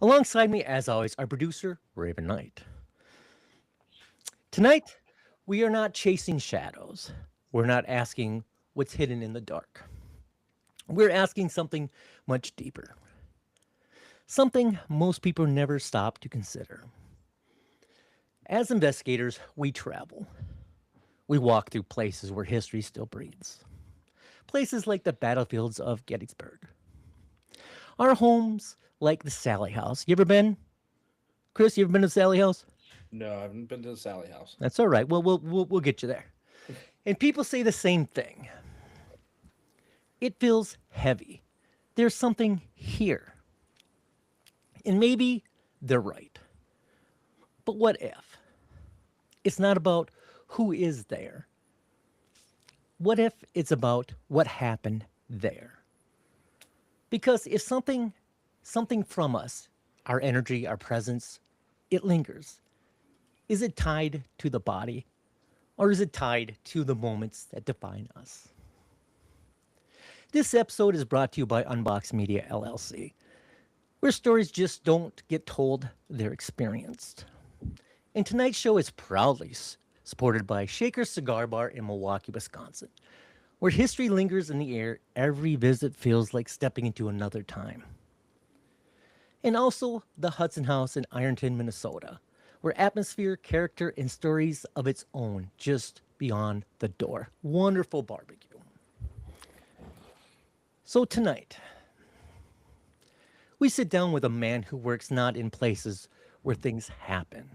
Alongside me, as always, our producer, Raven Knight. Tonight, we are not chasing shadows. We're not asking what's hidden in the dark. We're asking something much deeper. Something most people never stop to consider. As investigators, we travel. We walk through places where history still breathes. Places like the battlefields of Gettysburg. Our homes like the Sally House. You ever been? Chris, you ever been to Sally House? No, I haven't been to the Sally House. That's all right. Well, we'll get you there. And people say the same thing. It feels heavy. There's something here. And maybe they're right. But what if? It's not about who is there. What if it's about what happened there? Because if something from us, our energy, our presence, it lingers. Is it tied to the body or is it tied to the moments that define us? This episode is brought to you by Unbox Media LLC, where stories just don't get told, they're experienced. And tonight's show is proudly supported by Shaker Cigar Bar in Milwaukee, Wisconsin, where history lingers in the air. Every visit feels like stepping into another time. And also the Hudson House in Ironton, Minnesota, where atmosphere, character, and stories of its own just beyond the door. Wonderful barbecue. So tonight, we sit down with a man who works not in places where things happen,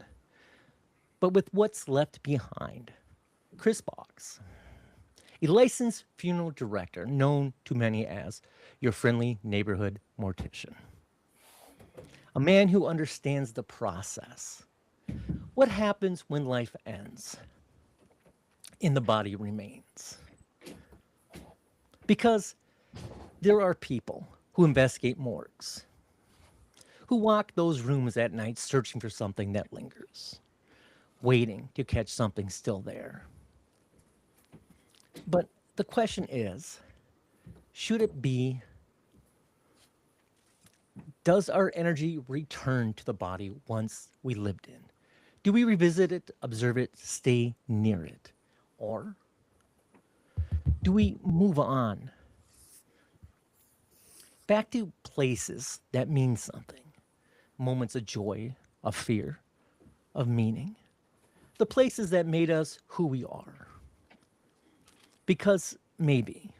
but with what's left behind. Chris Boggs, a licensed funeral director known to many as your friendly neighborhood mortician. A man who understands the process. What happens when life ends and the body remains? Because there are people who investigate morgues, who walk those rooms at night searching for something that lingers, waiting to catch something still there. But the question is, should it be, does our energy return to the body once we lived in? Do we revisit it, observe it, stay near it? Or do we move on back to places that mean something? Moments of joy, of fear, of meaning. The places that made us who we are. Because maybe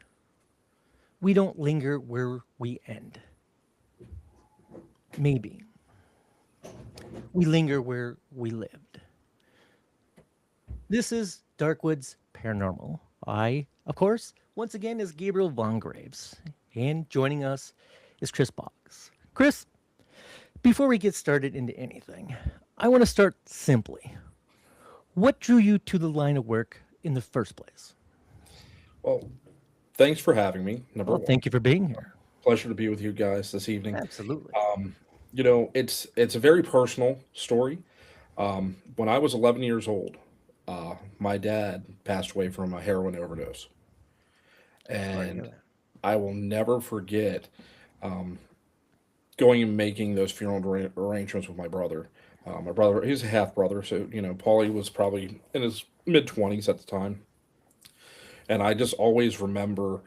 we don't linger where we end. Maybe we linger where we lived. This is Darkwoods Paranormal. I, of course, once again is Gabriel Von Graves. And joining us is Chris Boggs. Chris, before we get started into anything, I want to start simply. What drew you to the line of work in the first place? Well, thanks for having me. Number Well, one, thank you for being here. pleasure to be with you guys this evening. Absolutely. It's a very personal story. When I was 11 years old, my dad passed away from a heroin overdose, Sorry to hear and that. I will never forget going and making those funeral arrangements with my brother. My brother, he's a half brother, so Paulie was probably in his mid 20s at the time, and I just always remember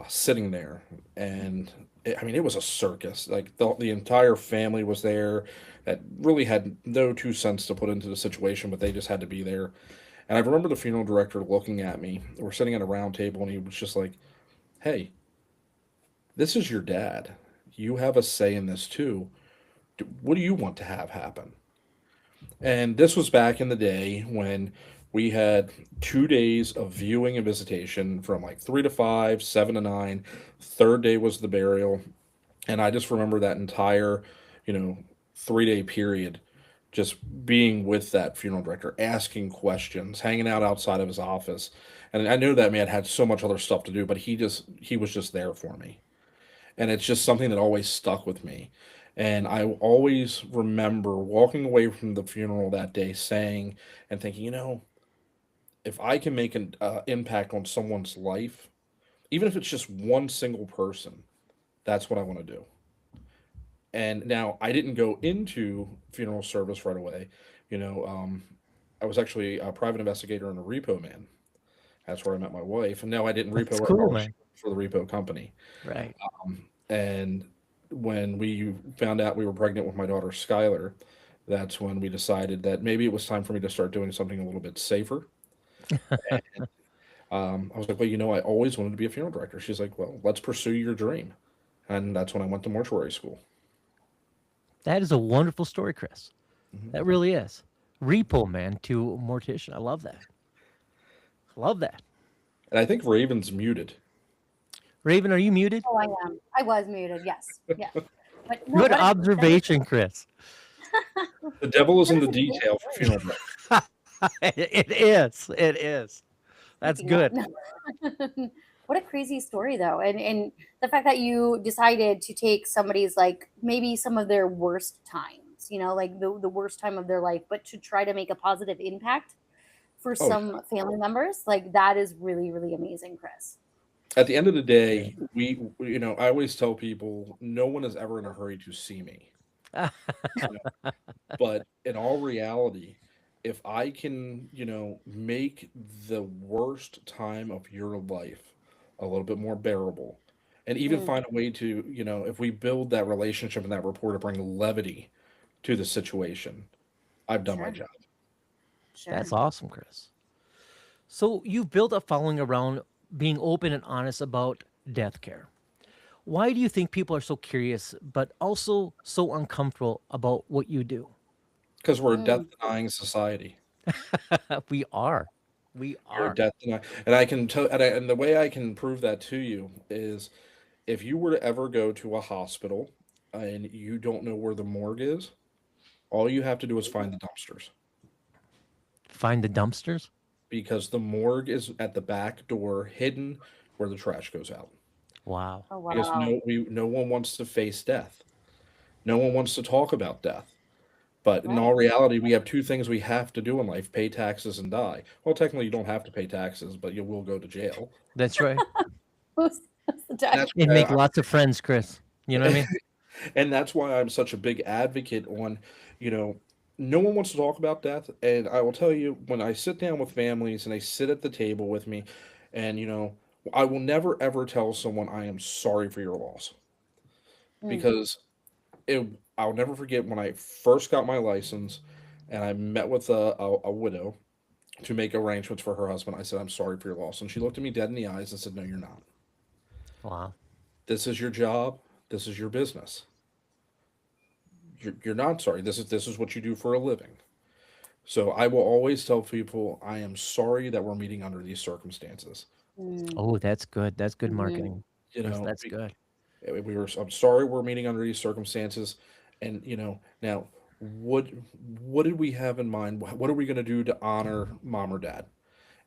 sitting there, and I mean, it was a circus. Like the entire family was there, that really had no 2 cents to put into the situation, but they just had to be there. And I remember the funeral director looking at me. We're sitting at a round table, and he was just like, "Hey, this is your dad. You have a say in this too. What do you want to have happen?" And this was back in the day when we had 2 days of viewing and visitation from like 3 to 5, 7 to 9. Third day was the burial. And I just remember that entire, you know, 3 day period just being with that funeral director, asking questions, hanging out outside of his office. And I knew that man had so much other stuff to do, but he was just there for me. And it's just something that always stuck with me. And I always remember walking away from the funeral that day saying and thinking, if I can make an impact on someone's life, even if it's just one single person, that's what I want to do. And now I didn't go into funeral service right away. You know, I was actually a private investigator and a repo man. That's where I met my wife. And no, I didn't repo That's her at cool, all. She man. worked for the repo company. Right. And when we found out we were pregnant with my daughter Skylar, that's when we decided that maybe it was time for me to start doing something a little bit safer. I was like, well, I always wanted to be a funeral director. She's like, well, let's pursue your dream. And that's when I went to mortuary school. That is a wonderful story, Chris. Mhm. That really is. Repo man to mortician. I love that. Love that. And I think Raven's muted. Raven, are you muted? Oh, I am. I was muted. Yes. Yes. But no, Good what that is observation, Chris. The devil is that in is the a great detail for story. funeral directors. It is. It is. That's Speaking of, good. no. What a crazy story though, and the fact that you decided to take somebody's like maybe some of their worst times, like the worst time of their life, but to try to make a positive impact for Oh, some family members, like that is really really amazing, Chris. at the end of the Yeah. day, I always tell people no one is ever in a hurry to see me. You know, but in all reality, if I can, make the worst time of your life a little bit more bearable, and even Mm, find a way to, if we build that relationship and that rapport to bring levity to the situation, I've done my sure, job. That's sure. awesome, Chris. So you've built a following around being open and honest about death care. Why do you think people are so curious, but also so uncomfortable about what you do? Because we're a death Mm, denying society. We are. We We're a are. death denying, and I can tell, and the way I can prove that to you is if you were to ever go to a hospital and you don't know where the morgue is, all you have to do is find the dumpsters Find the dumpsters? because the morgue is at the back door, hidden where the trash goes out. Wow. oh Because wow. no one wants to face death. No one wants to talk about death. But in all Right. reality, we have two things we have to do in life: pay taxes and die. Well, technically, you don't have to pay taxes, but you will go to jail. That's right. Who's the And die? that's And why make lots of friends, Chris. You know what I mean? and that's why I'm such a big advocate on, you know, no one wants to talk about death. And I will tell you, when I sit down with families and they sit at the table with me, and, I will never ever tell someone I am sorry for your loss Mm, because I'll never forget when I first got my license and I met with a widow to make arrangements for her husband. I said, I'm sorry for your loss. And she looked at me dead in the eyes and said, no, you're not. Wow. This is your job. This is your business. You're not sorry. This is what you do for a living. So I will always tell people I am sorry that we're meeting under these circumstances. mm, Oh, that's good. That's good mhm. marketing. You know, That's good. I'm sorry we're meeting under these circumstances, and now what what did we have in mind? What are we going to do to honor mom or dad?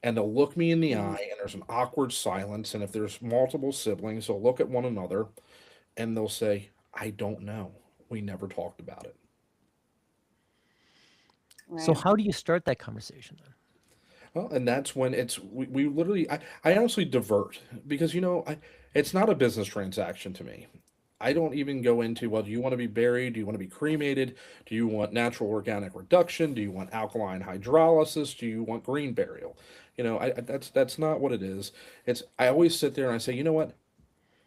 And they'll look me in the Mm, eye, and there's an awkward silence. And if there's multiple siblings, they'll look at one another and they'll say, "I don't know. We never talked about it." So right. how do you start that conversation then? Well, and that's when we literally I honestly divert because it's not a business transaction to me. I don't even go into, well, do you want to be buried? Do you want to be cremated? Do you want natural organic reduction? Do you want alkaline hydrolysis? Do you want green burial? That's not what it is. It's I always sit there and I say, you know what?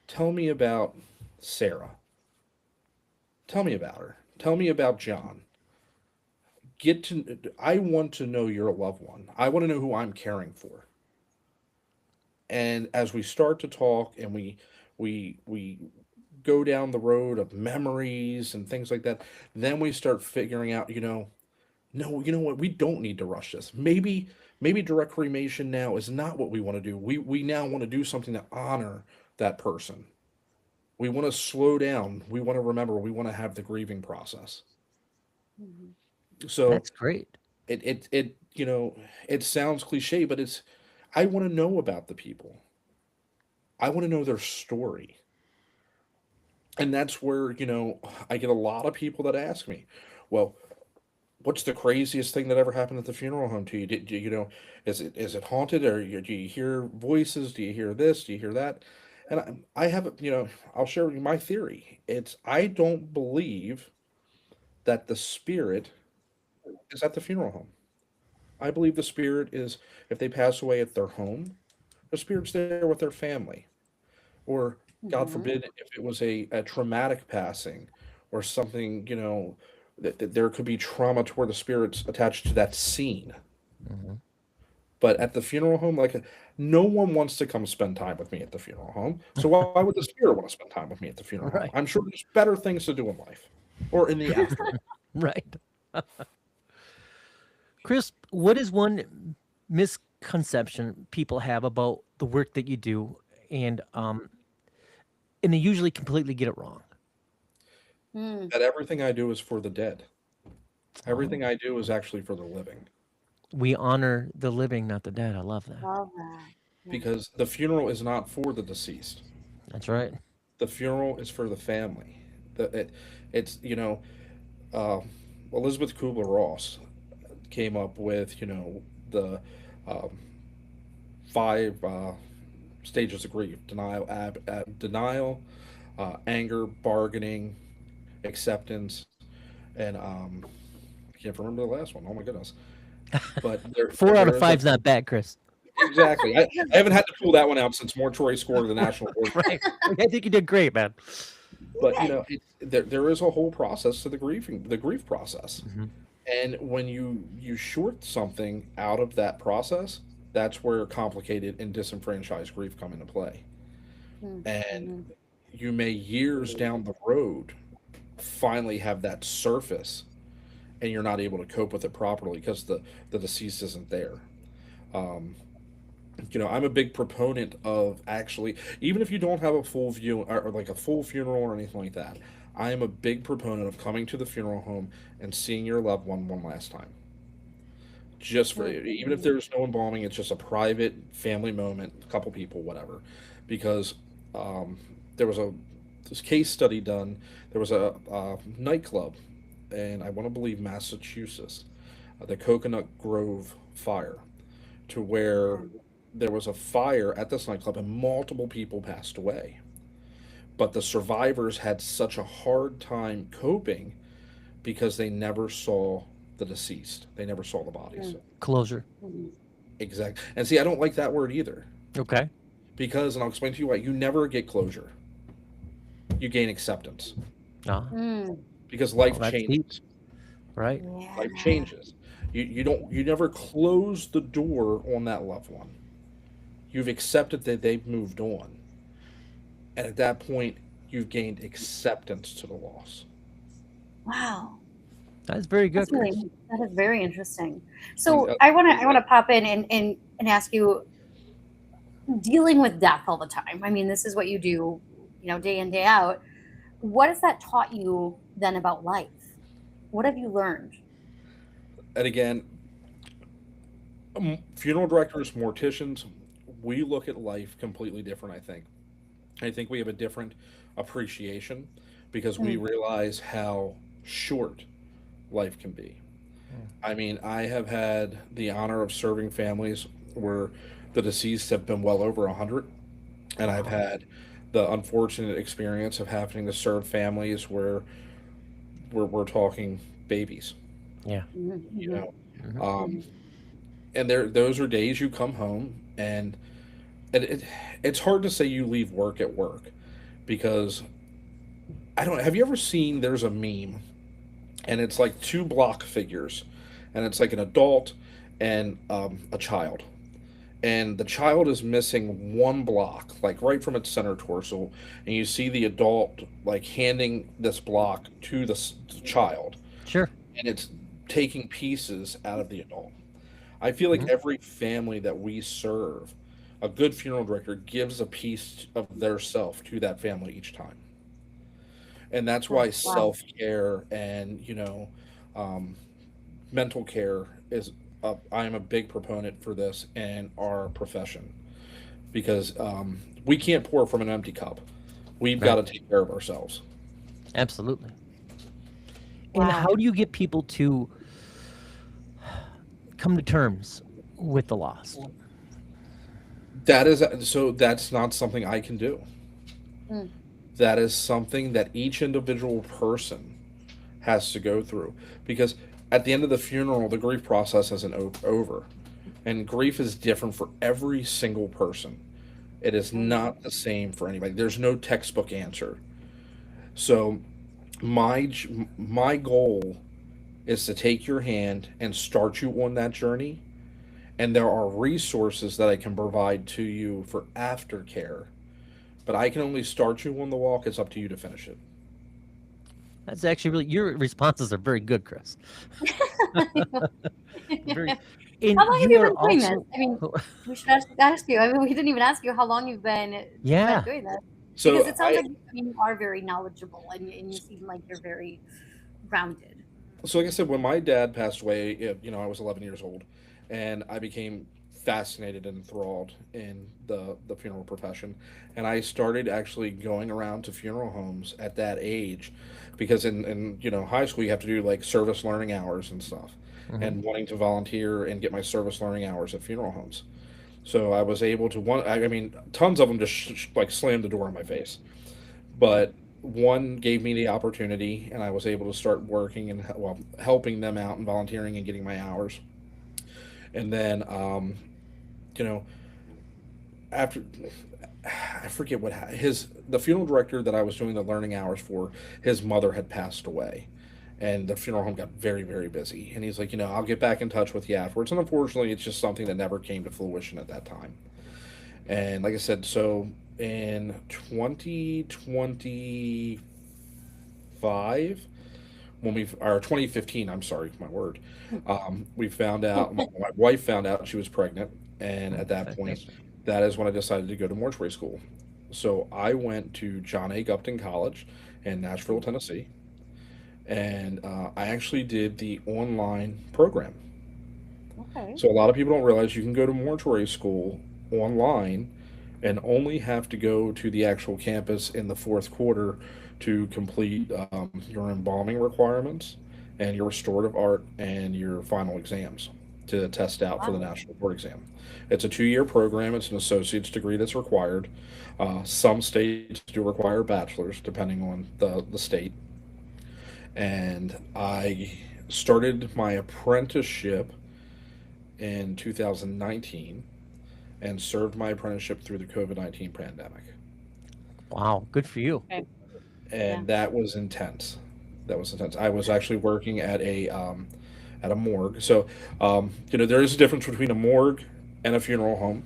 Tell me about Sarah. Tell me about her. Tell me about John. I want to know your loved one. I want to know who I'm caring for. And as we start to talk and we go down the road of memories and things like that, then we start figuring out, no, you know what, we don't need to rush this. Maybe direct cremation now is not what we want to do. We now want to do something to honor that person. We want to slow down. We want to remember. We want to have the grieving process. Mhm. So That's great. it sounds cliche, but I want to know about the people. I want to know their story. And that's where, I get a lot of people that ask me, well, what's the craziest thing that ever happened at the funeral home to you? Is it haunted, or do you hear voices? Do you hear this? Do you hear that? And I have, I'll share with you my theory. I don't believe that the spirit is at the funeral home. I believe the spirit is, if they pass away at their home, the spirit's there with their family. Or, God Mhm. forbid, if it was a traumatic passing or something, that there could be trauma to where the spirit's attached to that scene. Mhm. But at the funeral home, like, no one wants to come spend time with me at the funeral home. So why would the spirit want to spend time with me at the funeral home? Right. I'm sure there's better things to do in life or in the afterlife. Right. Chris, what is one misconception people have about the work that you do, and and they usually completely get it wrong? Mm. That everything I do is for the dead. Oh, Everything I do is actually for the living. we honor the living, not the dead. I love that. Love that. Yeah. Because the funeral is not for the deceased. That's right. The funeral is for the family. It's, uh, Elizabeth Kubler-Ross came up with, the um, five stages of grief: denial, anger, bargaining, acceptance, and I can't remember the last one. Oh my goodness! But Four out of there is a five's not bad, Chris. exactly. I haven't had to pull that one out since Mortuary scored the national award. Right. I think you did great, man. But there is a whole process to the grief process. Mhm. And when you short something out of that process, that's where complicated and disenfranchised grief come into play. And Mhm. you may years down the road finally have that surface, and you're not able to cope with it properly because the deceased isn't there. Um, I'm a big proponent of, actually, even if you don't have a full view, or like a full funeral or anything like that, I am a big proponent of coming to the funeral home and seeing your loved one last time. Just for, even if Mhm. there's no embalming, it's just a private family moment, a couple people, whatever. Because um, there was a this case study done. There was a nightclub, and I want to believe Massachusetts, the Coconut Grove fire, to where there was a fire at this nightclub and multiple people passed away. But the survivors had such a hard time coping because they never saw the deceased. They never saw the bodies. Mhm. Closure. Mhm. Exactly. And see, I don't like that word either. Okay. Because, and I'll explain to you why, you never get closure. You gain acceptance. Ah, Mm. Because oh, life that's deep. changes. Right. Life Yeah. changes. You never close the door on that loved one. You've accepted that they've moved on. And at that point, you've gained acceptance to the loss. Wow. That's very That's good, Chris. really that is very interesting. And, So I wanna pop in and ask you, dealing with death all the time. I mean, this is what you do, day in, day out. What has that taught you then about life? What have you learned? and again, funeral directors, morticians, we look at life completely different, I think. I think we have a different appreciation because we Mm. realize how short life can be. I mean, I have had the honor of serving families where the deceased have been well over 100, and I've Wow. had the unfortunate experience of having to serve families where we're talking babies, Yeah. Mhm, you mhm, know. Mhm. Um, mhm. and those are days you come home, and it's hard to say you leave work at work because I don't. Have you ever seen? There's a meme, and it's like two block figures, and it's like an adult and a child, and the child is missing one block, like right from its center torso, and you see the adult like handing this block to the child, Sure. and it's taking pieces out of the adult. I feel like Mhm. every family that we serve, a good funeral director gives a piece of their self to that family each time. And that's Oh, why wow. self care and, um, mental care is, I am a big proponent for this in our profession because we can't pour from an empty cup. We've got Right. to take care of ourselves. Absolutely. And how Wow. do you get people to come to terms with the loss? That is, so that's not something I can do. Mm. That is something that each individual person has to go through, because at the end of the funeral, the grief process isn't over, and grief is different for every single person. It is Oh yeah. not the same for anybody. There's no textbook answer. So my goal is to take your hand and start you on that journey, and there are resources that I can provide to you for aftercare, but I can only start you on the walk. It's up to you to finish it. That's actually really, your responses are very good, Chris. Very, and How long have you you are been doing this? also, I mean, we should ask you. I mean, we didn't even ask you how long you've been yeah. doing this, because So it sounds like, I mean, you are very knowledgeable, and you seem like you're very grounded. so like I said, when my dad passed away, I was 11 years old, and I became fascinated and enthralled in the funeral profession, and I started actually going around to funeral homes at that age, because in high school you have to do like service learning hours and stuff, Hmm. and wanting to volunteer and get my service learning hours at funeral homes. So I was able to one. I mean, tons of them just like slammed the door in my face, but one gave me the opportunity, and I was able to start working and helping them out and volunteering and getting my hours. And then you know after, I forget what his the funeral director that I was doing the learning hours for, his mother had passed away, and the funeral home got very, very busy, and he's like, I'll get back in touch with you afterwards. And unfortunately, it's just something that never came to fruition at that time. And like I said, so in 2025, when we or 2015, I'm sorry, my word, we found out, my wife found out she was pregnant, and Oh, at that point, fantastic. that is when I decided to go to mortuary school. So I went to John A. Gupton College in Nashville, Tennessee, and I actually did the online program. Okay. So a lot of people don't realize you can go to mortuary school online and only have to go to the actual campus in the fourth quarter to complete your embalming requirements and your restorative art and your final exams to test out for the Wow. national board exam. It's a 2-year program. It's an associate's degree that's required. Some states do require bachelor's, depending on the state. And I started my apprenticeship in 2019 and served my apprenticeship through the COVID-19 pandemic. Wow, good for you. Okay. Yeah. And that was intense. That was intense. I was actually working at a morgue. So, there is a difference between a morgue and a funeral home.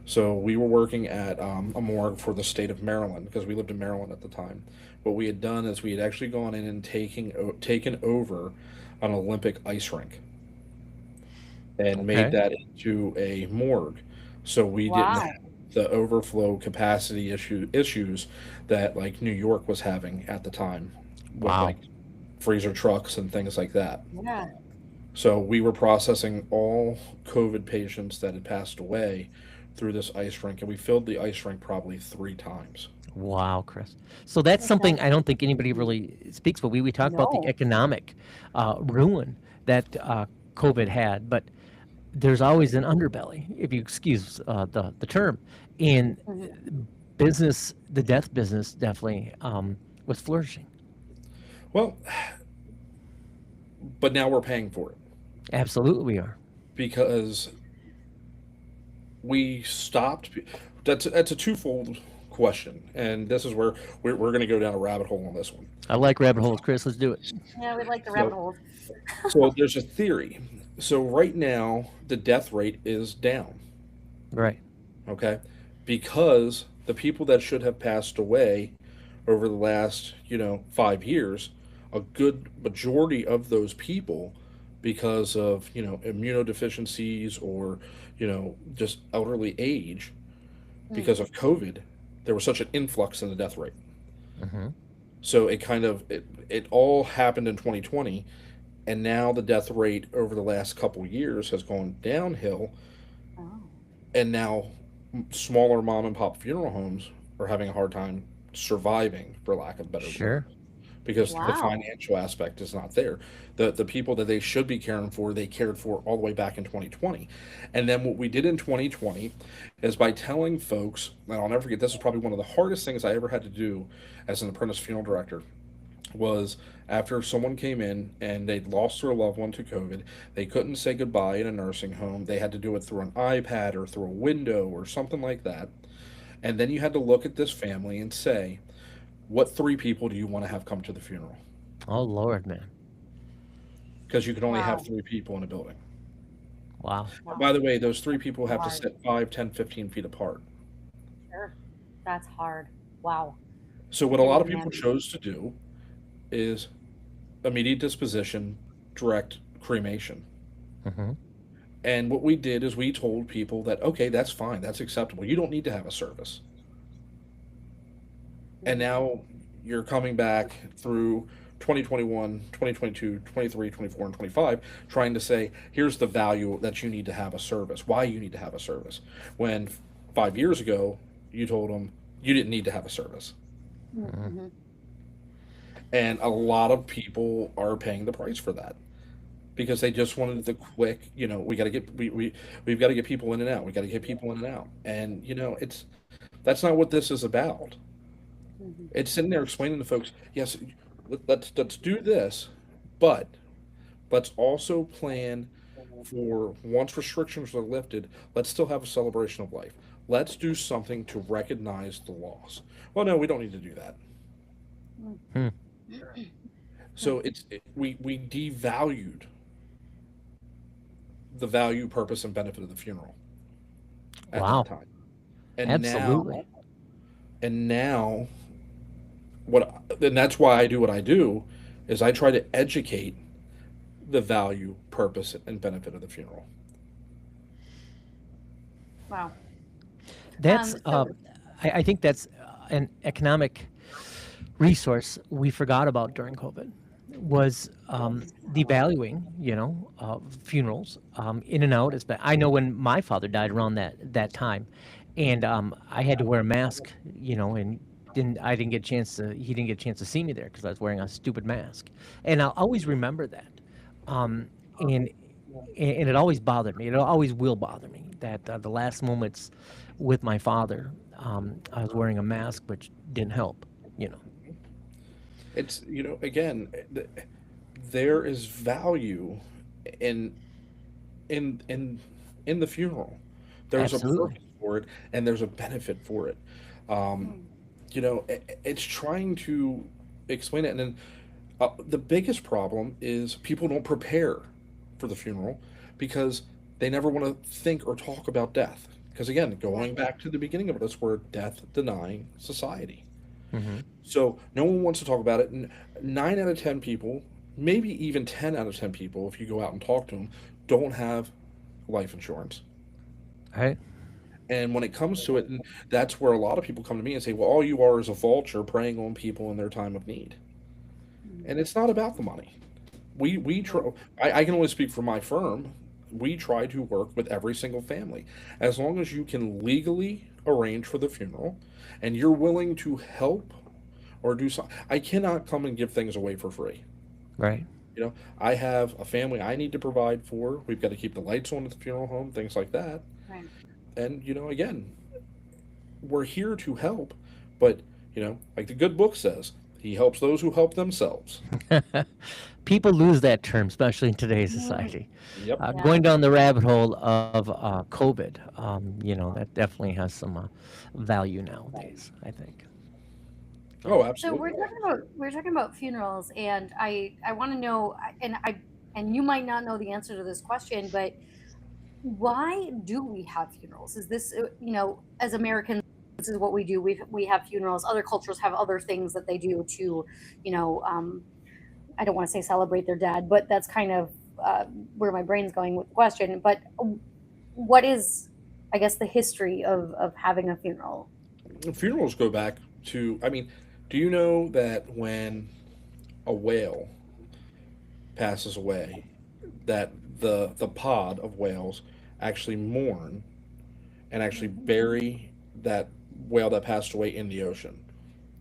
So we were working at a morgue for the state of Maryland because we lived in Maryland at the time. What we had done is we had actually gone in and taken over an Olympic ice rink and made Okay. that into a morgue. So we didn't Wow. have the overflow capacity issues that like New York was having at the time with Wow. like freezer trucks and things like that. Yeah. So we were processing all COVID patients that had passed away through this ice rink, and we filled the ice rink probably 3 times. Wow, Chris. So that's Okay. something I don't think anybody really speaks, but we talk about the No. economic ruin that COVID had, but there's always an underbelly, if you excuse the term. And Mhm. business, the death business definitely was flourishing. Well, but now we're paying for it Absolutely, we are. because we stopped. That's a twofold question, and this is where we're going to go down a rabbit hole on this one. I like rabbit holes, Chris. Let's do it. Yeah, we like the rabbit So, holes. so there's a theory. So right now the death rate is down. Right. Okay, because the people that should have passed away over the last 5 years, a good majority of those people, because of immunodeficiencies or just elderly age, Mm. because of COVID, there was such an influx in the death rate. Hmm. So it all happened in 2020, and now the death rate over the last couple years has gone downhill, Oh. and now smaller mom and pop funeral homes are having a hard time surviving, for lack of better word, Sure. because the Wow. financial aspect is not there. The people that they should be caring for, they cared for all the way back in 2020. And then what we did in 2020 is by telling folks, and I'll never forget, this was probably one of the hardest things I ever had to do as an apprentice funeral director, was after someone came in and they'd lost their loved one to COVID, they couldn't say goodbye in a nursing home. They had to do it through an iPad or through a window or something like that. And then you had to look at this family and say, what three people do you want to have come to the funeral? Oh Lord, man. Because you could only have Wow. three people in a building. Wow. And Wow. by the way, those three people have to Hard. sit 5, 10, 15 feet apart. Sure. That's hard. Wow. So, I what a can't lot of even people imagine. chose to do is immediate disposition, direct cremation. Hmm. And what we did is we told people that, okay, that's fine, that's acceptable. You don't need to have a service. And Mhm. now you're coming back through 2021, 2022, 23, 24, and 25, trying to say, here's the value that you need to have a service, why you need to have a service. When 5 years ago, you told them you didn't need to have a service. Mhm. And a lot of people are paying the price for that because they just wanted the quick, we got to get, we've got to get people in and out. We got to get people in and out. And, that's not what this is about. Mhm. It's sitting there explaining to folks, yes, let's do this, but let's also plan for once restrictions are lifted, let's still have a celebration of life. Let's do something to recognize the loss. Well, no, we don't need to do that. Mhm. Hmm. So we devalued the value, purpose, and benefit of the funeral at that Wow. time. And now, Absolutely. and now, and that's why I do what I do, is I try to educate the value, purpose, and benefit of the funeral. Wow. That's So I think that's an economic resource we forgot about during COVID was devaluing, funerals in and out. I know when my father died around that time, and I had to wear a mask, and I didn't get a chance to he didn't get a chance to see me there because I was wearing a stupid mask, and I'll always remember that, um, and and it always bothered me. It always will bother me that the last moments with my father, I was wearing a mask, which didn't help, you know. It's, again, there is value in in in in the funeral. There's a Absolutely. purpose for it, and there's a benefit for it. Um, mm, it's trying to explain it, and then the biggest problem is people don't prepare for the funeral because they never want to think or talk about death. Because again, yeah. going back to the beginning of this, we're death denying society. Hmm. So no one wants to talk about it. And 9 out of 10 people, maybe even 10 out of 10 people, if you go out and talk to them, don't have life insurance. Right. And when it comes to it, and that's where a lot of people come to me and say, "Well, all you are is a vulture preying on people in their time of need." Mm, And it's not about the money. We right. try. I can only speak for my firm. We try to work with every single family, as long as you can legally arrange for the funeral, and you're willing to help or do something. I cannot come and give things away for free. Right. I have a family I need to provide for. We've got to keep the lights on at the funeral home, things like that. Right. And again, we're here to help, but like the good book says, he helps those who help themselves. People lose that term, especially in today's Mm, society. Yep. yeah. Going down the rabbit hole of COVID, that definitely has some value nowadays, I think. Oh, So absolutely. we're talking about funerals, and I want to know, and you might not know the answer to this question, but why do we have funerals? Is this as Americans, this is what we do? We have funerals. Other cultures have other things that they do to, you know, um, I don't want to say celebrate their dead, but that's kind of where my brain's going with the question. But what is, I guess, the history of having a funeral? Funerals go back to, I mean, do you know that when a whale passes away, that the pod of whales actually mourn and actually Mhm. bury that whale that passed away in the ocean.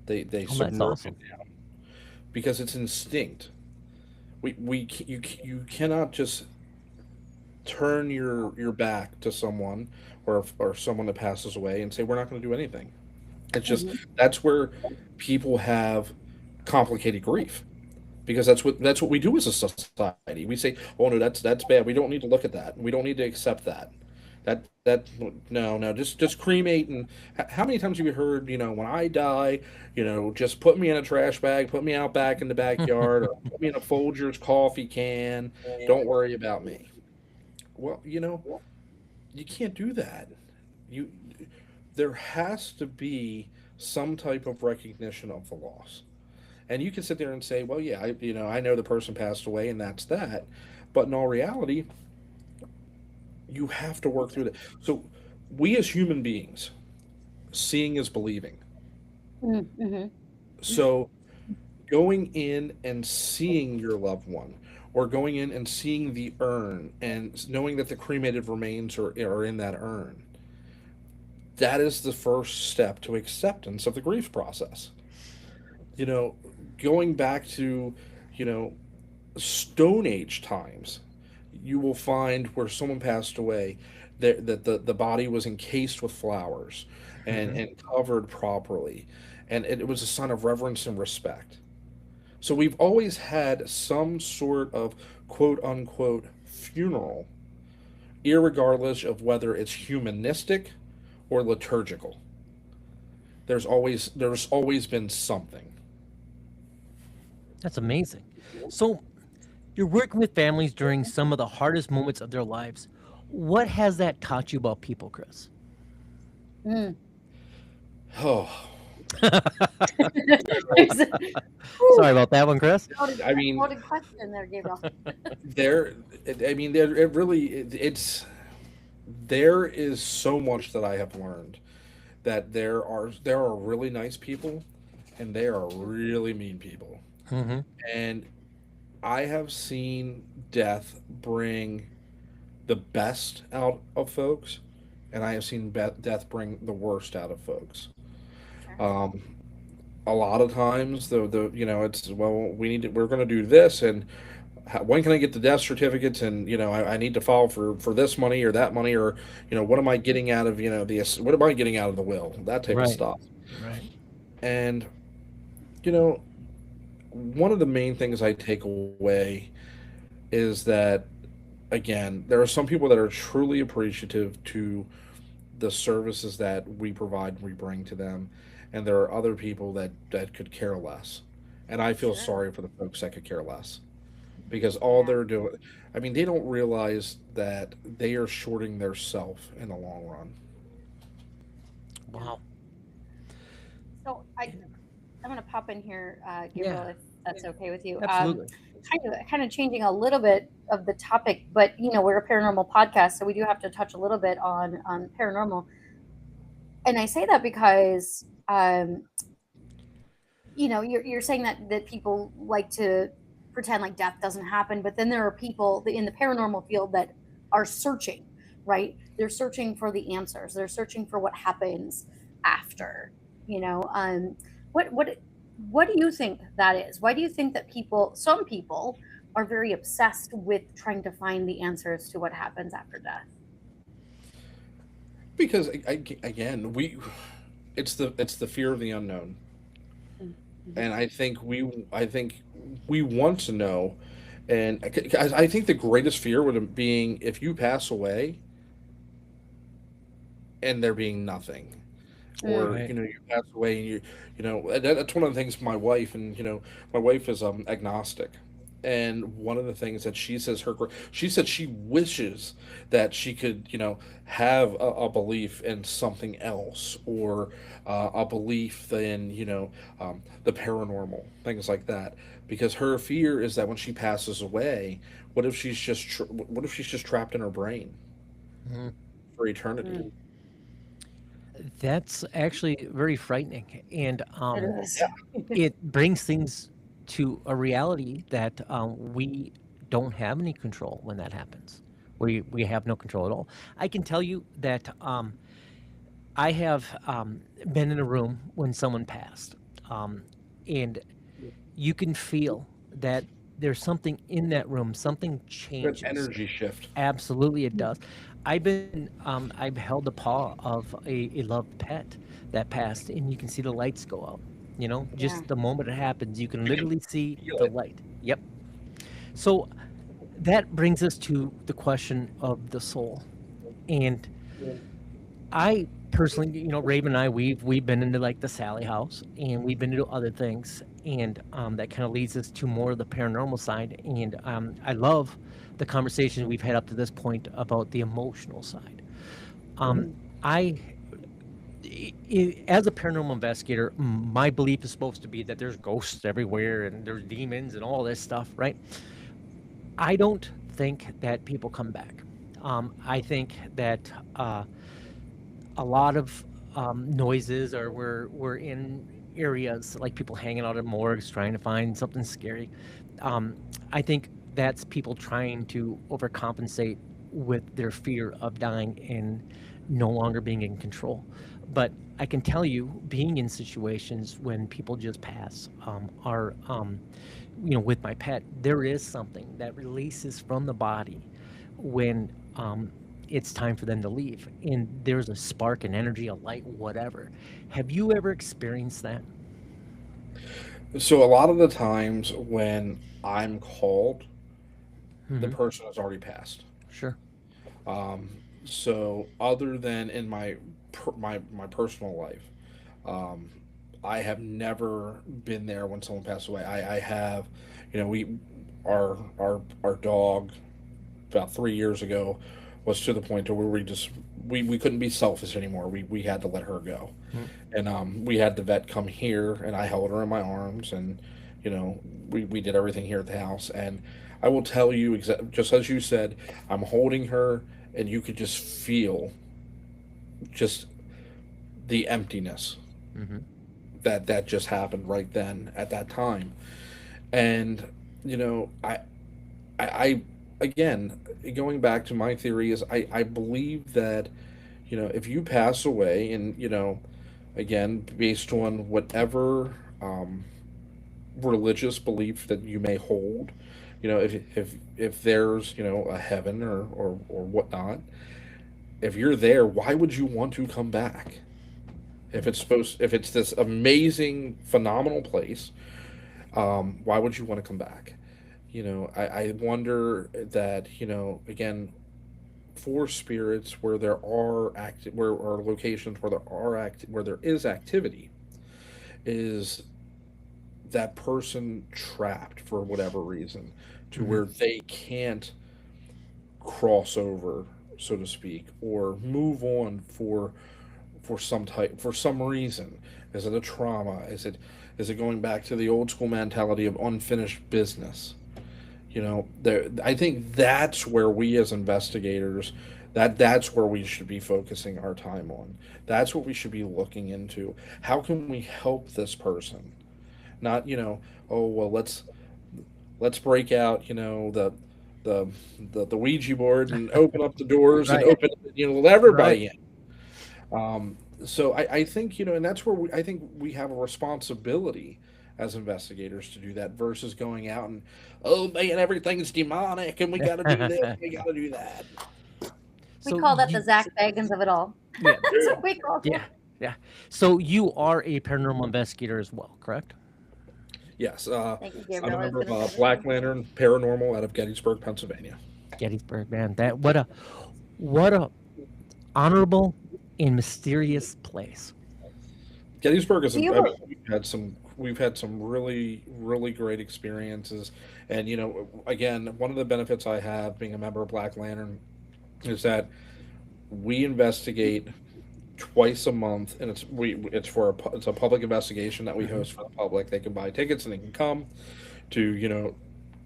They Oh, that's submerge it awesome. down because it's instinct. You cannot just turn your back to someone or someone that passes away and say we're not going to do anything. It's just Mhm. that's where people have complicated grief because that's what we do as a society. We say, "Oh no, that's bad. We don't need to look at that. We don't need to accept that." That no, just cremate and how many times have you heard, when I die, just put me in a trash bag, put me out back in the backyard, or put me in a Folgers coffee can. Don't worry about me. Well, you can't do that. You There has to be some type of recognition of the loss. And you can sit there and say, well, yeah, I know the person passed away and that's that. But in all reality, you have to work through that. So we as human beings, seeing is believing. Mhm. So going in and seeing your loved one or going in and seeing the urn and knowing that the cremated remains are in that urn, that is the first step to acceptance of the grief process. You know, Going back to, you know, Stone Age times, you will find where someone passed away that the body was encased with flowers Mhm. and covered properly. And it was a sign of reverence and respect. So we've always had some sort of quote unquote funeral, irregardless of whether it's humanistic or liturgical. There's always been something. That's amazing. So you're working with families during some of the hardest moments of their lives. What has that taught you about people, Chris? Mm. Oh, There's a- Sorry Whew, about that one, Chris. I mean, loaded question there, Gabriel. there. I mean, there is so much that I have learned that there are really nice people and there are really mean people, Hmm. and I have seen death bring the best out of folks, and I have seen death bring the worst out of folks. Sure. Um, a lot of times, it's well, we're going to do this, and when can I get the death certificates? And I need to file for this money or that money, or what am I getting out of what am I getting out of the will? That type of Right. stuff. Right. And you know, one of the main things I take away is that again, there are some people that are truly appreciative to the services that we provide and we bring to them, and there are other people that could care less. And I feel Sure. sorry for the folks that could care less because all Yeah. they're doing, I mean, they don't realize that they are shorting their self in the long run. Yeah. Wow. So I'm going to pop in here, Yeah. Gabriel, if that's okay with you. Absolutely. Kind of changing a little bit of the topic, but we're a paranormal podcast, so we do have to touch a little bit on paranormal. And I say that because you're saying that people like to pretend like death doesn't happen, but then there are people in the paranormal field that are searching, right? They're searching for the answers. They're searching for what happens after. You know, what do you think that is? Why do you think that some people, are very obsessed with trying to find the answers to what happens after death? Because again, it's the fear of the unknown, Mm-hmm. and I think we want to know, and I think the greatest fear would being if you pass away and there being nothing, or Right. you pass away and that's one of the things my wife is agnostic, and one of the things that she said she wishes that she could have a belief in something else, or a belief in the paranormal, things like that, because her fear is that when she passes away, what if she's just trapped in her brain Mhm. for eternity. Mm, That's actually very frightening. And it is. it brings things to a reality that we don't have any control when that happens. We have no control at all. I can tell you that I have been in a room when someone passed, and you can feel that there's something in that room, something An changes. energy shift. Absolutely, it does. I've held the paw of a loved pet that passed, and you can see the lights go out. You know, Yeah. just the moment it happens, you can You can literally see feel the it. light. Yep. So that brings us to the question of the soul. And I personally, you know, Raven and I, we've been into like the Sally House, and we've been into other things, and that kind of leads us to more of the paranormal side. And I love the conversation we've had up to this point about the emotional side. Um, I, as a paranormal investigator, my belief is supposed to be that there's ghosts everywhere and there's demons and all this stuff, right? I don't think that people come back. I think that a lot of noises, or we're in areas like people hanging out at morgues trying to find something scary. Um, I think that's people trying to overcompensate with their fear of dying and no longer being in control. But I can tell you, being in situations when people just pass, are, you know, with my pet, there is something that releases from the body when it's time for them to leave. And there's a spark, an energy, a light, whatever. Have you ever experienced that? So a lot of the times when I'm called, the Hmm. person has already passed. Sure. Um, so other than in my personal life, um, I have never been there when someone passed away. I have, we our dog about 3 years ago was to the point to where we couldn't be selfish anymore. We had to let her go, Mm. and we had the vet come here, and I held her in my arms, and we did everything here at the house. And I will tell you, just as you said, I'm holding her, and you could just feel just the emptiness Mm-hmm. that just happened right then at that time. And you know I again, going back to my theory, is I believe that if you pass away, and again, based on whatever religious belief that you may hold, if there's a heaven or whatnot, if you're there, why would you want to come back? If it's this amazing, phenomenal place, why would you want to come back? I wonder that, again, for spirits where there are where or locations where where there is activity, is that person trapped for whatever reason, to Mm-hmm. where they can't cross over, so to speak, or move on for some reason. Is it a trauma? Is it going back to the old school mentality of unfinished business? There, I think that's where we as investigators, that's where we should be focusing our time on. That's what we should be looking into. How can we help this person? Not, oh well, let's break out, the the Ouija board and open up the doors and Right. let Right. everybody in. So I think, and that's where I think we have a responsibility as investigators to do that, versus going out and, oh man, everything's demonic and we got to do this, we got to do that. We So call that the you, Zach Baggins of it all. yeah, That's what we call it. yeah, yeah. So you are a paranormal investigator as well, correct? Yes, Thank you, I'm a Gabriel. I was member of going to say the Black same thing. Lantern Paranormal out of Gettysburg, Pennsylvania. Gettysburg, man. That what a honorable and mysterious place. Gettysburg is Do a. you I mean, bel- we've had some really really great experiences, and again, one of the benefits I have being a member of Black Lantern is that we investigate twice a month, and it's a public investigation that we Hmm. host for the public. They can buy tickets and they can come to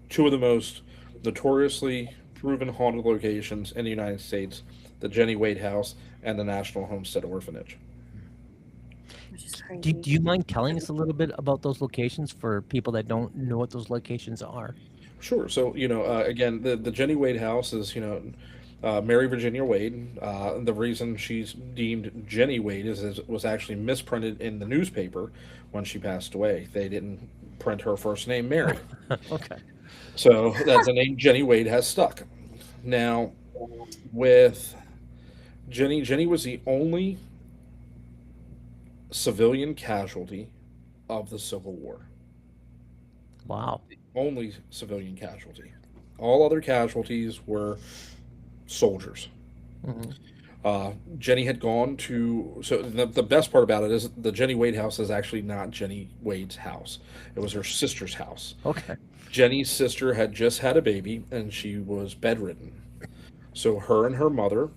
two of the most notoriously proven haunted locations in the United States: the Jenny Wade House and the National Homestead Orphanage. Which is Do crazy. you mind telling us a little bit about those locations for people that don't know what those locations are? Sure. So again, the Jenny Wade House is Mary Virginia Wade. The reason she's deemed Jenny Wade is it was actually misprinted in the newspaper when she passed away. They didn't print her first name, Mary. Okay. So that's the name Jenny Wade has stuck. Now, with Jenny was the only civilian casualty of the Civil War. Wow. Only civilian casualty. All other casualties were soldiers. Hmm. Jenny had gone to. So the best part about it is the Jenny Wade house is actually not Jenny Wade's house. It was her sister's house. Okay. Jenny's sister had just had a baby and she was bedridden. So her and her mother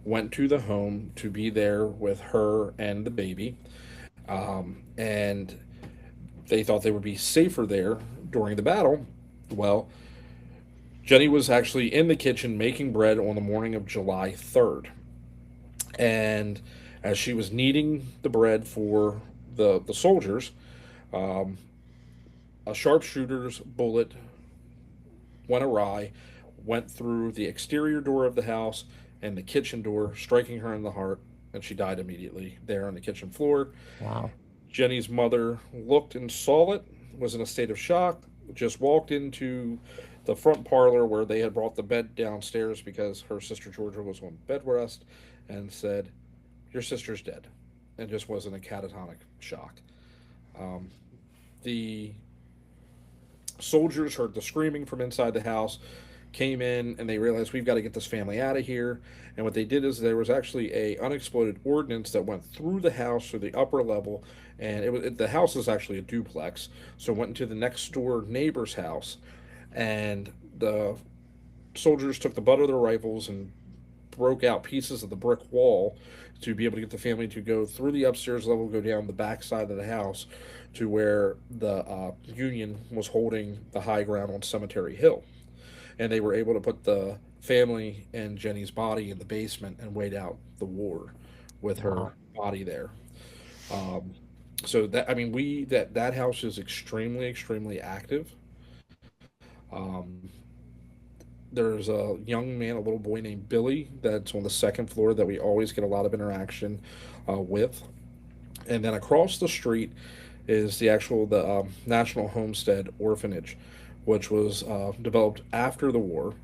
went to the home to be there with her and the baby. And they thought they would be safer there during the battle. Well, Jenny was actually in the kitchen making bread on the morning of July 3rd. And as she was kneading the bread for the soldiers, um, a sharpshooter's bullet went awry, went through the exterior door of the house and the kitchen door, striking her in the heart, and she died immediately there on the kitchen floor. Wow. Jenny's mother looked and saw it, was in a state of shock, just walked into the front parlor where they had brought the bed downstairs because her sister Georgia was on bed rest, and said, "Your sister's dead," and just was in a catatonic shock. Um, the soldiers heard the screaming from inside the house, came in, and they realized we've got to get this family out of here. And what they did is there was actually a unexploded ordnance that went through the house to the upper level, and the house is actually a duplex. So it went into the next door neighbor's house, and the soldiers took the butt of their rifles and broke out pieces of the brick wall to be able to get the family to go through the upstairs level, go down the back side of the house to where the Union was holding the high ground on Cemetery Hill. And they were able to put the family and Jenny's body in the basement and wait out the war with Wow. her body there. Um, so that I mean, that house is extremely active. Um, there's a young man, a little boy named Billy, that's on the second floor that we always get a lot of interaction with. And then across the street is the National Homestead Orphanage, which was developed after the war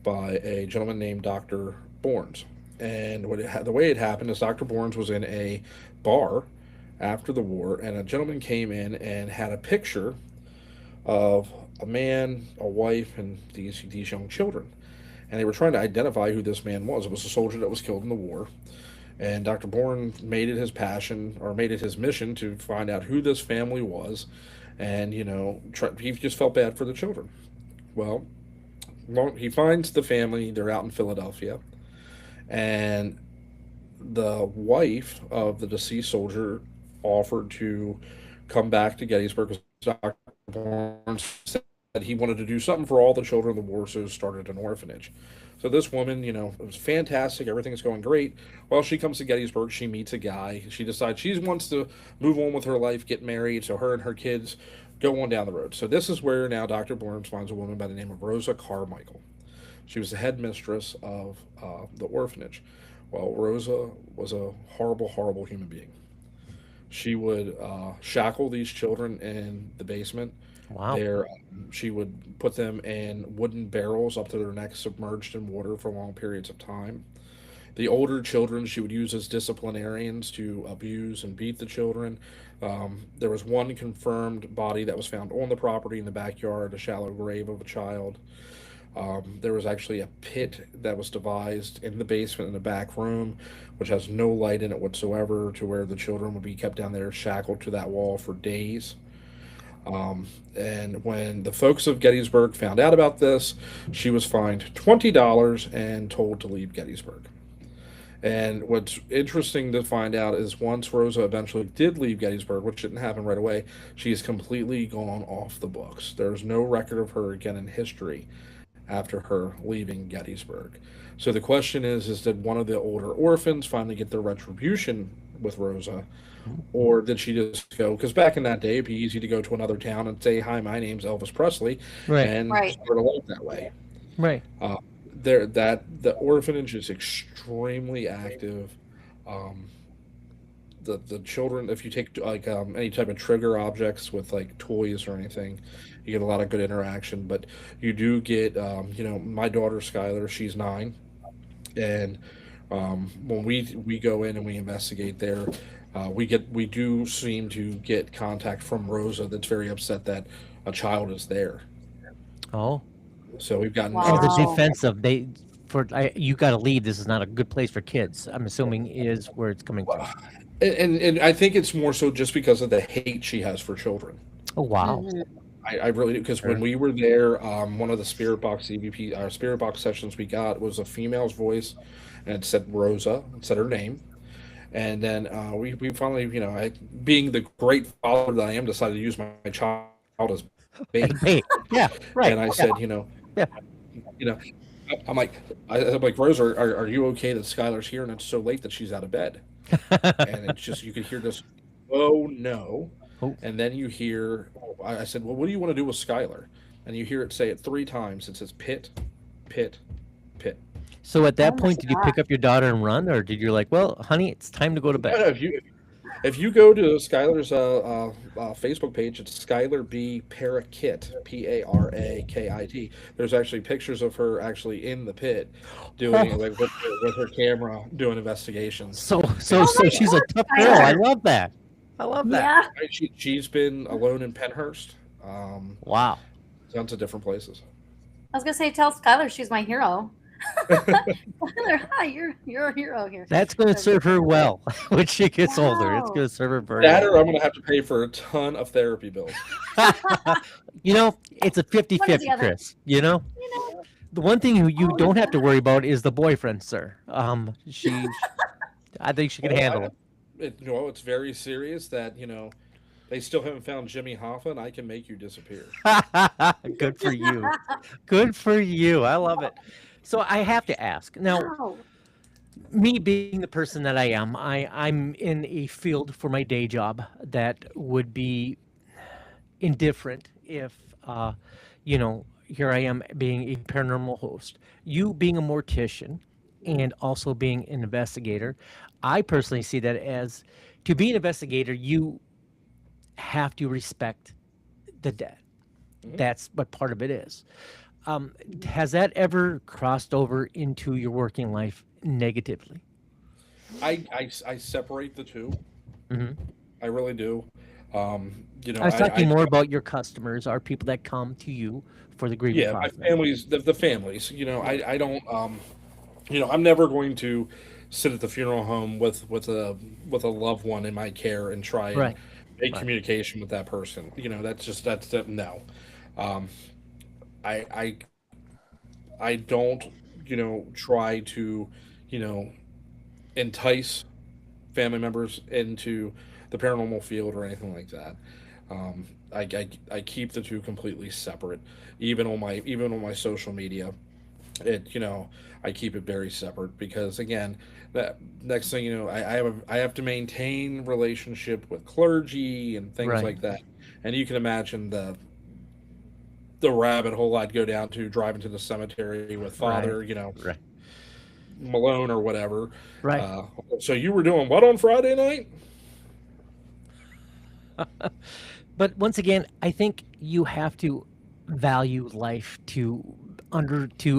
by a gentleman named Dr. Bournes. And the way it happened is Dr. Bournes was in a bar after the war, and a gentleman came in and had a picture of a man, a wife, and these young children. And they were trying to identify who this man was. It was a soldier that was killed in the war. And Dr. Bourne made it his passion, or made it his mission, to find out who this family was. And, he just felt bad for the children. Well, he finds the family. They're out in Philadelphia. And the wife of the deceased soldier offered to come back to Gettysburg because Dr. Bourne said he wanted to do something for all the children of the war, so started an orphanage. So this woman, it was fantastic. Everything's going great. Well, she comes to Gettysburg. She meets a guy. She decides she wants to move on with her life, get married. So her and her kids go on down the road. So this is where now Dr. Burns finds a woman by the name of Rosa Carmichael. She was the headmistress of the orphanage. Well, Rosa was a horrible human being. She would shackle these children in the basement. Wow. There, she would put them in wooden barrels up to their necks, submerged in water for long periods of time. The older children she would use as disciplinarians to abuse and beat the children. There was one confirmed body that was found on the property in the backyard, a shallow grave of a child. There was actually a pit that was devised in the basement in the back room, which has no light in it whatsoever, to where the children would be kept down there shackled to that wall for days. And when the folks of Gettysburg found out about this, she was fined $20 and told to leave Gettysburg. And what's interesting to find out is once Rosa eventually did leave Gettysburg, which didn't happen right away, she's completely gone off the books. There's no record of her again in history after her leaving Gettysburg. So the question is did one of the older orphans finally get their retribution with Rosa? Or did she just go? Because back in that day, it'd be easy to go to another town and say, "Hi, my name's Elvis Presley," Right. and Right. start a life that way. Right. Uh, there that the orphanage is extremely active. Um, the children, if you take like any type of trigger objects with like toys or anything, you get a lot of good interaction. But you do get, my daughter Skylar, she's 9, and when we go in and we investigate there, we do seem to get contact from Rosa that's very upset that a child is there. Oh, So we've gotten oh, the Wow. defensive. You got to leave. This is not a good place for kids. I'm assuming is where it's coming from. and I think it's more so just because of the hate she has for children. Oh, wow. Mhm. I really do, because when Sure. we were there, one of the Spirit Box EVP, our Spirit Box sessions we got was a female's voice, and it said Rosa, it said her name, and then we finally, being the great father that I am, decided to use my child as bait, Hey, yeah, right. and I Yeah, said, yeah. you know, I'm like, I'm like, Rosa, are you okay that Skylar's here and it's so late that she's out of bed? And it's just, you could hear this, oh no, Oh, and then you hear, I said, well, what do you want to do with Skylar? And you hear it say it 3 times. It says pit, pit, pit. so at Oh that my point, did you God. pick up your daughter and run, or did you like, well, honey, it's time to go to bed? If you go to Skylar's Facebook page, it's Skylar B Parakit, Parakit. There's actually pictures of her actually in the pit, doing Oh, like with her camera doing investigations. so Oh my she's a God, tough girl. I Tyler. love that. I love that. Yeah. She's been alone in Penhurst, um, Wow. tons of different places. I was gonna say, tell Skylar she's my hero. Skylar, hi, you're a hero here. That's going to serve her well when she gets older. It's Wow. going to serve her very That well. or I'm gonna have to pay for a ton of therapy bills. It's a One or 50-50, the other. Chris. You know. The one thing you Oh don't my have to God. worry about is the boyfriend, sir. I think she can Oh, handle it's very serious that they still haven't found Jimmy Hoffa, and I can make you disappear. it. Good for you. Good for you. I love it. So I have to ask now. Wow. Me being the person that I am, I'm in a field for my day job that would be indifferent if, here I am being a paranormal host. You being a mortician and also being an investigator, I personally see that as to be an investigator, you have to respect the dead. Mhm. That's what part of it is. Has that ever crossed over into your working life negatively? I separate the two. Hmm. I really do. I was talking more about your customers, or people that come to you for the grieving Yeah, my process. family's the families. I don't. I'm never going to sit at the funeral home with a loved one in my care and try and Right, make right, communication with that person. No. Um, I I I don't try to you know entice family members into the paranormal field or anything like that. I keep the two completely separate. Even on my social media, I keep it very separate because again, that next thing you know, I have to maintain relationship with clergy and things right, like that, and you can imagine the rabbit hole I'd go down to driving to the cemetery with right, Father, right, Malone or whatever. right. Uh, so you were doing what on Friday night? But once again, I think you have to value life to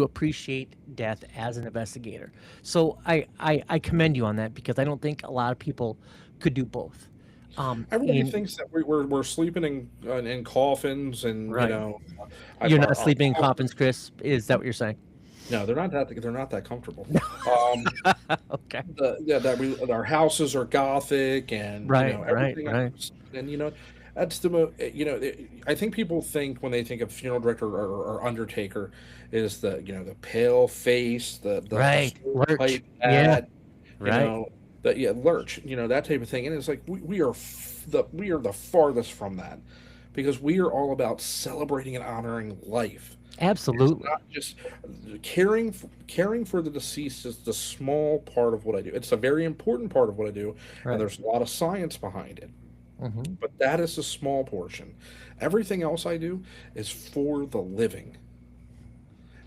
appreciate death as an investigator. So I commend you on that because I don't think a lot of people could do both. Everybody And thinks that we're sleeping in coffins, and right, I, you're not our sleeping in house. coffins, Chris. Is that what you're saying? No, they're not that comfortable. Um, Okay. our houses are gothic, and Right, right, everything right, else, and that's I think people think when they think of funeral director or undertaker is the pale face, the right. Lurch. stovepipe Yeah. hat, you Right. know lurch, that type of thing, and it's like we are the farthest from that, because we are all about celebrating and honoring life. It's Absolutely. not just caring for the deceased is the small part of what I do. It's a very important part of what I do, and Right. there's a lot of science behind it. Hmm. But that is a small portion. Everything else I do is for the living.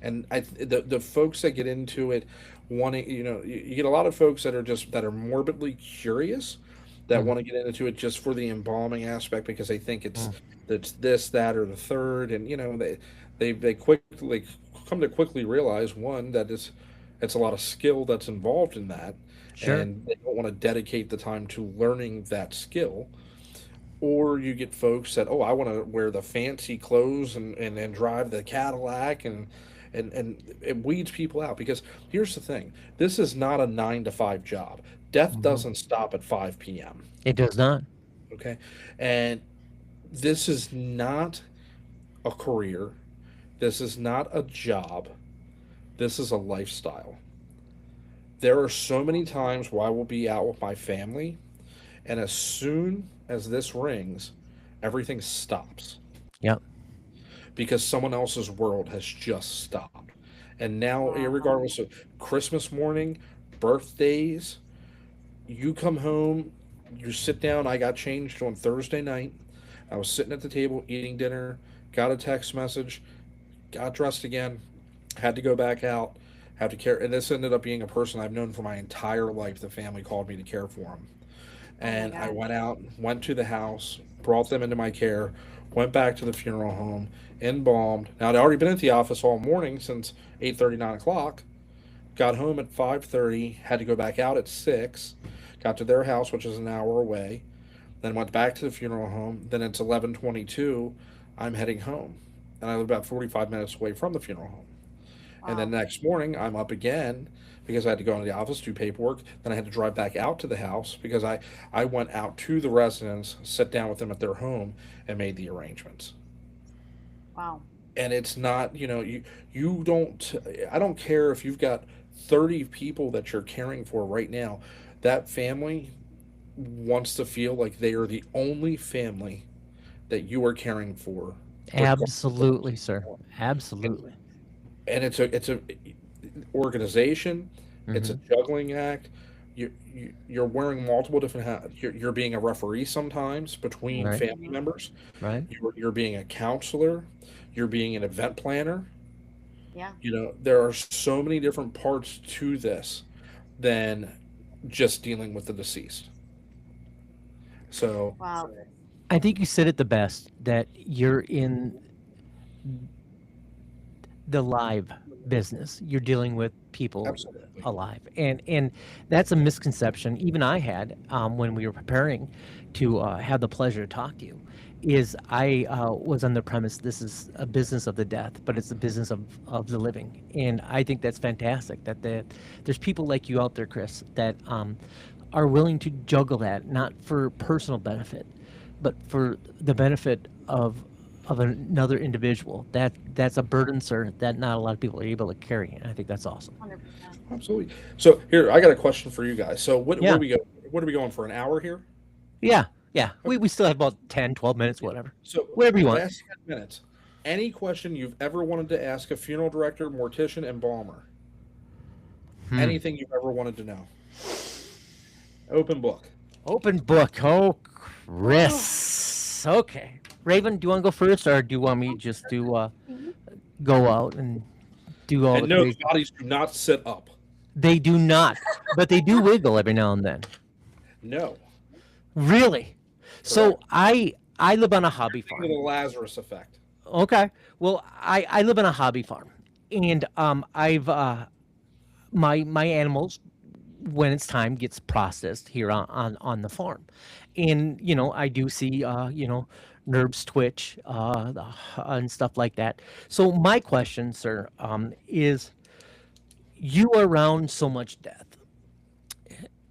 And the folks that get into it wanting, you get a lot of folks that are morbidly curious, that Mhm. want to get into it just for the embalming aspect because they think Mm. it's this, that, or the third, and they quickly come to quickly realize, one, that it's a lot of skill that's involved in that, Sure. and they don't want to dedicate the time to learning that skill. Or you get folks that, oh, I want to wear the fancy clothes and drive the Cadillac, and it weeds people out. Because here's the thing, this is not a 9 to 5 job. Death Mhm. doesn't stop at 5 p.m. It does not. Okay, and this is not a career. This is not a job. This is a lifestyle. There are so many times where I will be out with my family, and as soon as this rings, everything stops Yep. because someone else's world has just stopped. And now, Wow. regardless of Christmas morning, birthdays, you come home, you sit down. I got changed on Thursday night. I was sitting at the table eating dinner, got a text message, got dressed again, had to go back out, have to care. And this ended up being a person I've known for my entire life. The family called me to care for him. Oh my And I gosh. went out, went to the house, brought them into my care, went back to the funeral home, embalmed. Now I'd already been at the office all morning since 8:30, 9 o'clock. Got home at 5:30, had to go back out at 6. Got to their house, which is an hour away. Then went back to the funeral home. Then it's 11:22. I'm heading home, and I live about 45 minutes away from the funeral home. And then Wow. next morning, I'm up again because I had to go into the office, do paperwork. Then I had to drive back out to the house because I went out to the residence, sat down with them at their home, and made the arrangements. Wow. And it's not, you don't, I don't care if you've got 30 people that you're caring for right now. That family wants to feel like they are the only family that you are caring for, regardless of Absolutely, sir. and Absolutely. and it's a organization. It's a Mhm. juggling act. You're wearing multiple different hats. You're being a referee sometimes between Right. family Hmm. members. Right. You're being a counselor. You're being an event planner. Yeah. There are so many different parts to this than just dealing with the deceased. So Wow. I think you said it the best that you're in the live business. You're dealing with people absolutely, alive, and that's a misconception. Even I had when we were preparing to have the pleasure to talk to you. Is I was on the premise this is a business of the death, but it's a business of the living, and I think that's fantastic. There's people like you out there, Chris, that are willing to juggle that not for personal benefit, but for the benefit of another individual. That's a burden, sir, that not a lot of people are able to carry. And I think that's awesome. 100%. absolutely. So here, I got a question for you guys. So what Yeah, do we go? What are we going for an hour here? yeah, yeah. We Okay. we still have about 10, 12 minutes, Yeah. whatever, So whatever you want. last 10 minutes. Any question you've ever wanted to ask a funeral director, mortician, embalmer? Hmm. Anything you've ever wanted to know? Open book. Open book. Oh, Oh. Chris. Okay, Raven, do you want to go first, or do you want me just to Mhm. go out and do all the And no, the crazy? bodies do not sit up. They do not, but they do wiggle every now and then. No, Really? So correct. I live on a hobby Think of the farm. Lazarus effect. Okay. Well, I live on a hobby farm, and I've my animals when it's time gets processed here on the farm, and I do see nerves twitch and stuff like that. So my question, sir, is you are around so much death,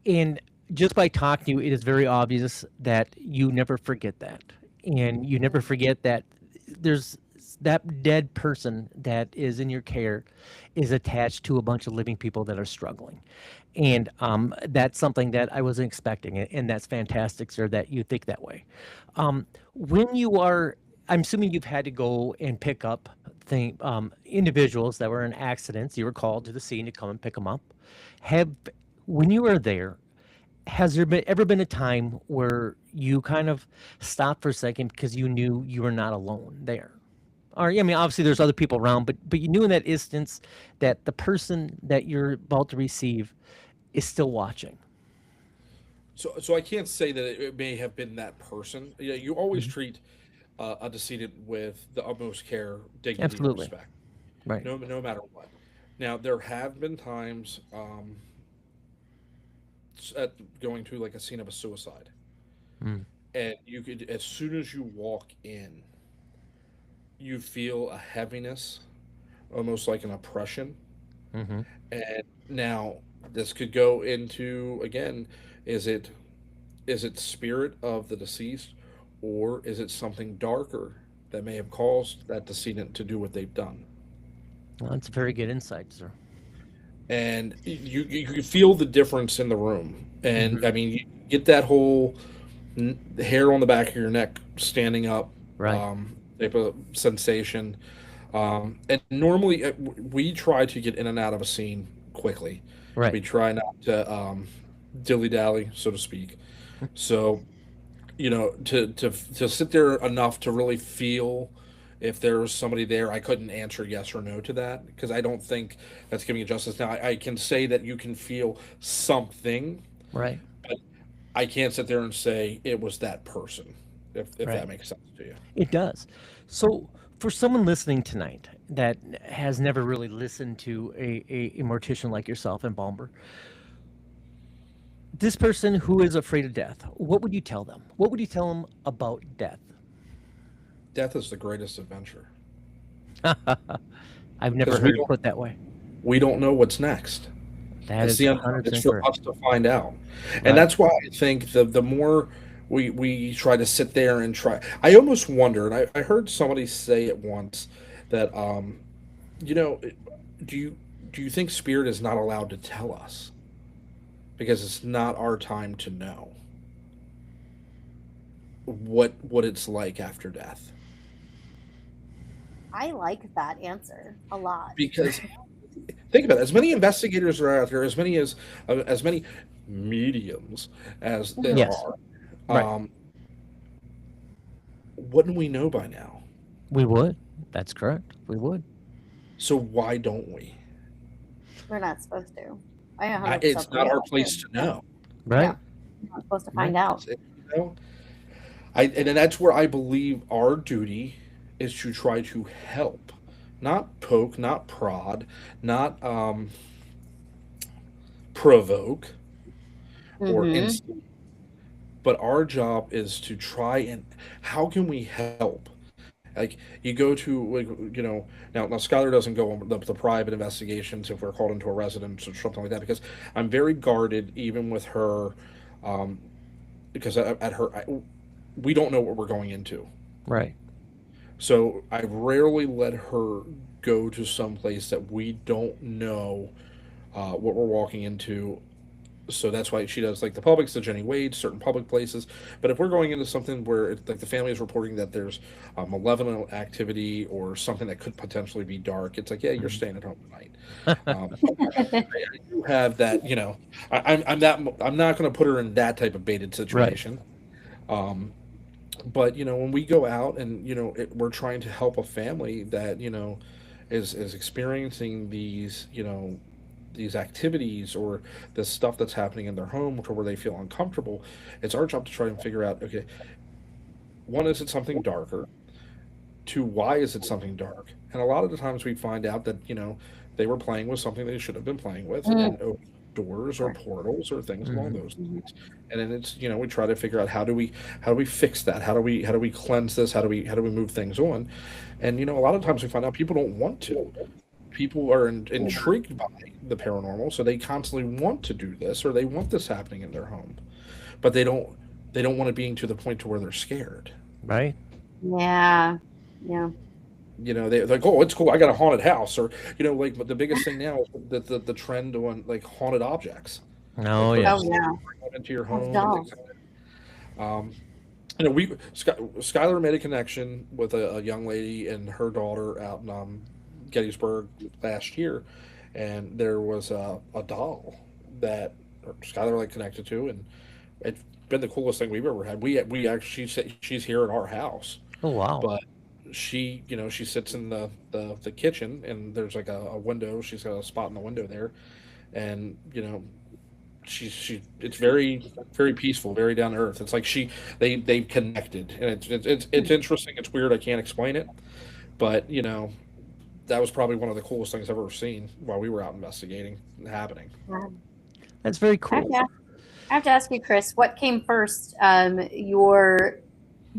and just by talking to you, it is very obvious that you never forget that, and you never forget that there's that dead person that is in your care is attached to a bunch of living people that are struggling, and that's something that I wasn't expecting, and that's fantastic, sir, that you think that way. When you are, I'm assuming you've had to go and pick up individuals that were in accidents. You were called to the scene to come and pick them up. Have When you were there, has there ever been a time where you kind of stopped for a second because you knew you were not alone there? Or I mean, obviously there's other people around, but you knew in that instance that the person that you're about to receive is still watching. So I can't say that it may have been that person. Yeah, you always Mhm. treat a decedent with the utmost care, dignity, and Absolutely. respect, Right. no matter what. Now there have been times at going to like a scene of a suicide, Mm. and you could, as soon as you walk in, you feel a heaviness, almost like an oppression. Hmm. And now this could go into, again, is it spirit of the deceased, or is it something darker that may have caused that decedent to do what they've done? Well, that's a very good insight, sir. And you can feel the difference in the room. And Hmm. I mean, you get that whole hair on the back of your neck standing up Right. type of sensation. And normally we try to get in and out of a scene quickly. Right. We try not to dilly dally, so to speak. So to sit there enough to really feel if there was somebody there. I couldn't answer yes or no to that because I don't think that's giving it justice. Now I can say that you can feel something, Right. but I can't sit there and say it was that person, if Right. that makes sense to you. It does. So, for someone listening tonight that has never really listened to a mortician like yourself and Bomber, this person who is afraid of death, what would you tell them? What would you tell them about death? Death is the greatest adventure I've never because we heard it don't put that way. know what's next. That It's is the unknown. It's 100% for correct. us to find out, and Right. that's why I think the more we try to sit there and try. I almost wonder, and I heard somebody say it once that you know, do you think spirit is not allowed to tell us because it's not our time to know what it's like after death? I like that answer a lot. Because think about it, as many investigators are out there, as many mediums as there Mhm. Yes. are, Right. um, wouldn't we know by now? We would. That's correct. We would. So why don't we? We're not supposed to. I 100% It's not believe our that too. place to know. Yeah, Right. we're not supposed to Right. find out. It's, you know, and that's where I believe our duty is to try to help, not poke, not prod, not provoke or Hmm. instigate. But our job is to try and how can we help? Like you go to like now Skylar doesn't go on the private investigations if we're called into a residence or something like that because I'm very guarded even with her um, because at her we don't know what we're going into. Right. So I rarely let her go to some place that we don't know what we're walking into. So that's why she does like the public's the Jenny Wade, certain public places. But if we're going into something where like the family is reporting that there's malevolent activity or something that could potentially be dark, it's like, yeah, you're Mhm. staying at home tonight. I do have that, I'm not going to put her in that type of baited Right. situation. Um, but when we go out and we're trying to help a family that is experiencing these activities or this stuff that's happening in their home to where they feel uncomfortable, it's our job to try and figure out, okay, one, is it something darker? Two, why is it something dark? And a lot of the times we find out that they were playing with something they should have been playing with and opened doors or Right. portals or things along Hmm. those Mhm. lines. And then it's we try to figure out how do we fix that? How do we cleanse this? How do we move things on? And a lot of times we find out people don't want to. People are intrigued by the paranormal, so they constantly want to do this or they want this happening in their home, but they don't want it being to the point to where they're scared. Right. Yeah. Yeah. They're like, oh, it's cool. I got a haunted house, or like but the biggest thing now is the trend on like haunted objects, like Oh Oh yes. purposely yeah. bring them into your That's home and dumb. things like that. Skylar made a connection with a young lady and her daughter out in Gettysburg last year, and there was a doll that Skylar like connected to, and it's been the coolest thing we've ever had. We actually she's here at our house, Oh wow. but she, she sits in the kitchen, and there's like a window. She's got a spot in the window there, and she it's very very peaceful, very down to earth. It's like they've connected, and it's interesting. It's weird. I can't explain it, but that was probably one of the coolest things I've ever seen while we were out investigating happening. Wow. That's very I have, cool. to, I have to ask you, Chris, what came first?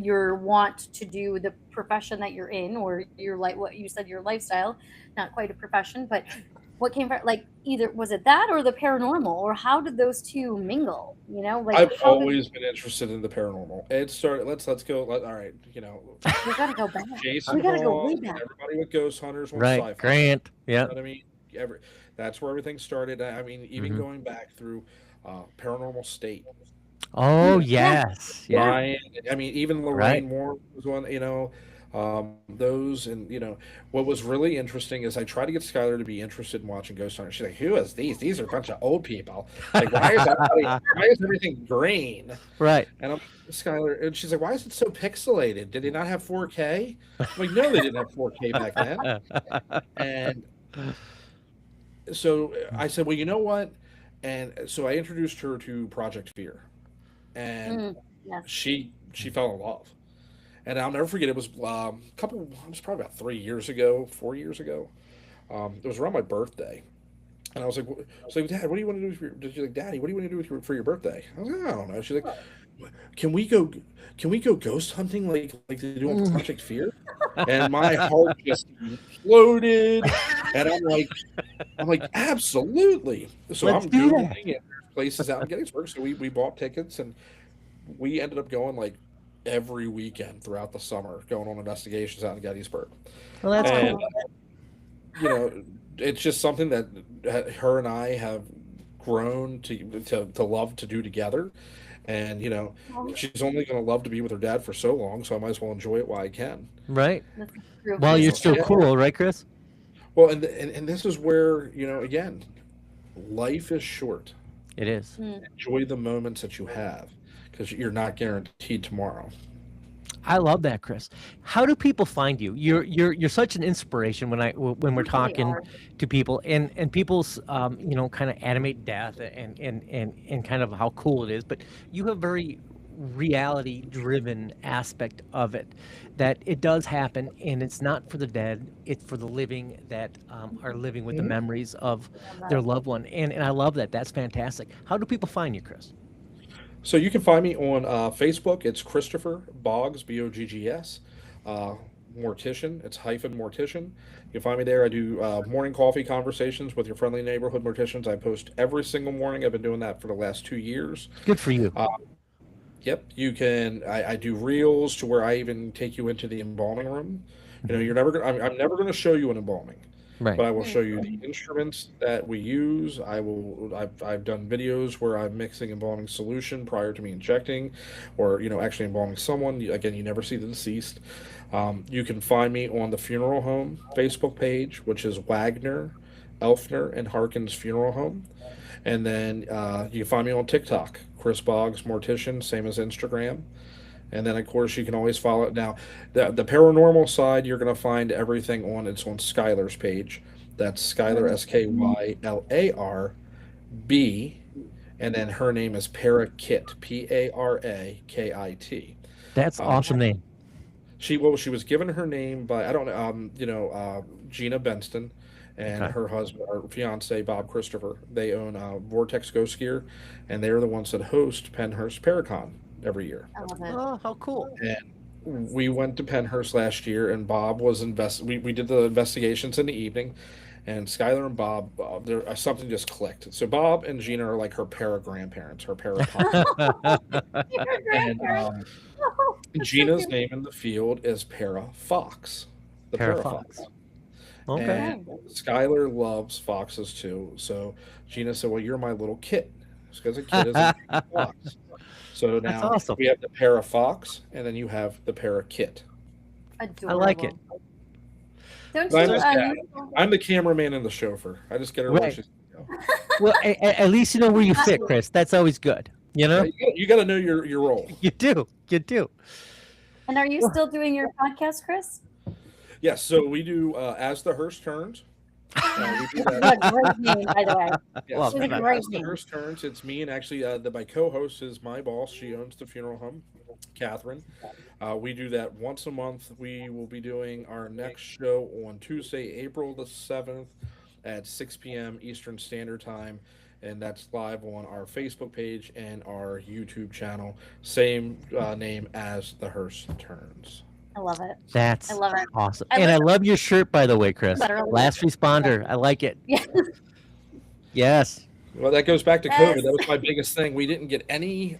Your want to do the profession that you're in, or your what you said, your lifestyle, not quite a profession, but what came first? Like, either was it that or the paranormal, or how did those two mingle? Like I've always been interested in the paranormal. It started. Let's go. All right, we gotta go back. Jason We gotta go way Hawes, back. everybody with ghost hunters on Right, sci-fi. Grant. You Yeah. know what I mean? That's where everything started. I mean, even going back through Paranormal State. Oh yes. Yeah. Ryan, I mean, even Lorraine Right. Moore was one. Those, and what was really interesting is I tried to get Skylar to be interested in watching Ghost Hunters. She's like, "Who is these? These are a bunch of old people. Like, why is everything green?" Right. And I'm Skylar, and she's like, "Why is it so pixelated? Did they not have 4K?" I'm like, "No, they didn't have 4K back then." And so I said, "Well, you know what?" And so I introduced her to Project Fear, and Yes. she fell in love. And I'll never forget. It was it was probably about 3 years ago, 4 years ago. It was around my birthday, and I was like, "Dad, what do you want to do for your?" She's like, "Daddy, what do you want to do for your birthay?" I was like, "I don't know." She's like, "Can we go? Can we go ghost hunting like they do on Project Fear?" And my heart just exploded, and I'm like, absolutely. So Let's I'm do that. Googling it. There's places out in Gettysburg. So we bought tickets, and we ended up going like every weekend throughout the summer, going on investigations out in Gettysburg. Well, that's And cool. it's just something that her and I have grown to love to do together. And she's only going to love to be with her dad for so long, so I might as well enjoy it while I can. Right. That's true. Well, you're still Yeah. cool, right, Chris? Well, and this is where again, life is short. It is. Enjoy the moments that you have, because you're not guaranteed tomorrow. I love that, Chris. How do people find you? You're such an inspiration when we're really talking are. to people, and people's kind of animate death and kind of how cool it is. But you have very reality driven aspect of it, that it does happen, and it's not for the dead, it's for the living that are living with the memories of their loved one. And I love that. That's fantastic. How do people find you, Chris? So you can find me on Facebook. It's Christopher Boggs, Boggs. Mortician. It's hyphen Mortician. You can find me there. I do morning coffee conversations with your friendly neighborhood morticians. I post every single morning. I've been doing that for the last 2 years. Good for you. Yep, you can. I do reels to where I even take you into the embalming room. You're never gonna. I'm never going to show you an embalming, Right. but I will show you the instruments that we use. I've done videos where I'm mixing embalming solution prior to me injecting, or actually embalming someone. Again, you never see the deceased. You can find me on the funeral home Facebook page, which is Wagner, Elfner, and Harkins Funeral Home. And then you can find me on TikTok, Chris Boggs Mortician, same as Instagram. And then, of course, you can always follow it. Now, the paranormal side, you're going to find everything it's on Skylar's page. That's Skylar, SKYLARB. And then her name is Parakit, Parakit. That's awesome name. She was given her name by, I don't know, Gina Benston and Okay. her husband or fiance Bob Christopher. They own Vortex Ghost Gear, and they're the ones that host Penhurst Paracon every year. I love it. Oh, how cool. And we went to Penhurst last year, and Bob was we did the investigations in the evening, and Skylar and Bob, something just clicked. So Bob and Gina are like her para grandparents, her para and Gina's name in the field is Para Fox, the Para Para Fox. Fox. Okay. And Skylar loves foxes too. So Gina said, "Well, you're my little kit," because a kid is a fox. So That's now awesome. we have the Para Fox, and then you have the Para Kit. Adorable. I like it. Don't I'm, you? just, I'm the cameraman and the chauffeur. I just get her where Right. she's going. Well, at least you know where you fit, Chris. That's always good. You got to know your role. You do. You do. And are you still doing your podcast, Chris? Yes, so we do As the Hearse Turns. We do This is that. a great name, by the way. Yes, Love This is we a do that. great As the name. Hearse Turns. It's me and actually my co-host is my boss. She owns the funeral home, Catherine. We do that once a month. We will be doing our next show on Tuesday, April the 7th at 6 p.m. Eastern Standard Time. And that's live on our Facebook page and our YouTube channel. Same name as The Hearse Turns. I love it. I That's love it. awesome. I And I love love your shirt, by the way, Chris. Better. Last responder. I like it. Yeah. Yes. Well, that goes back to Yes. COVID. That was my biggest thing. We didn't get any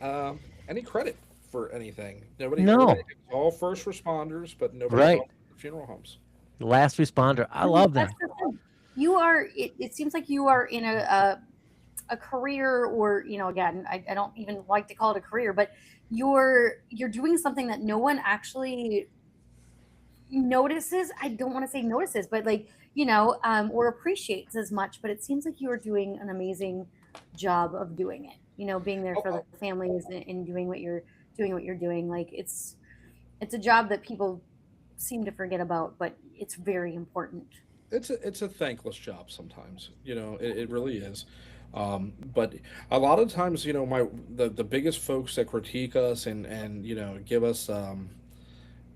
credit for anything. Nobody. No. It was all first responders, but nobody Right. talked about the funeral homes. Last responder. I love that. That's the thing. You are. It seems like you are in a career, or again, I don't even like to call it a career, but you're doing something that no one actually notices. I don't want to say notices, but or appreciates as much. But it seems like you are doing an amazing job of doing it. Being there for Oh, the families, and doing what you're doing. Like it's a job that people seem to forget about, but it's very important. it's a thankless job sometimes. It really is. But a lot of times, the biggest folks that critique us and give us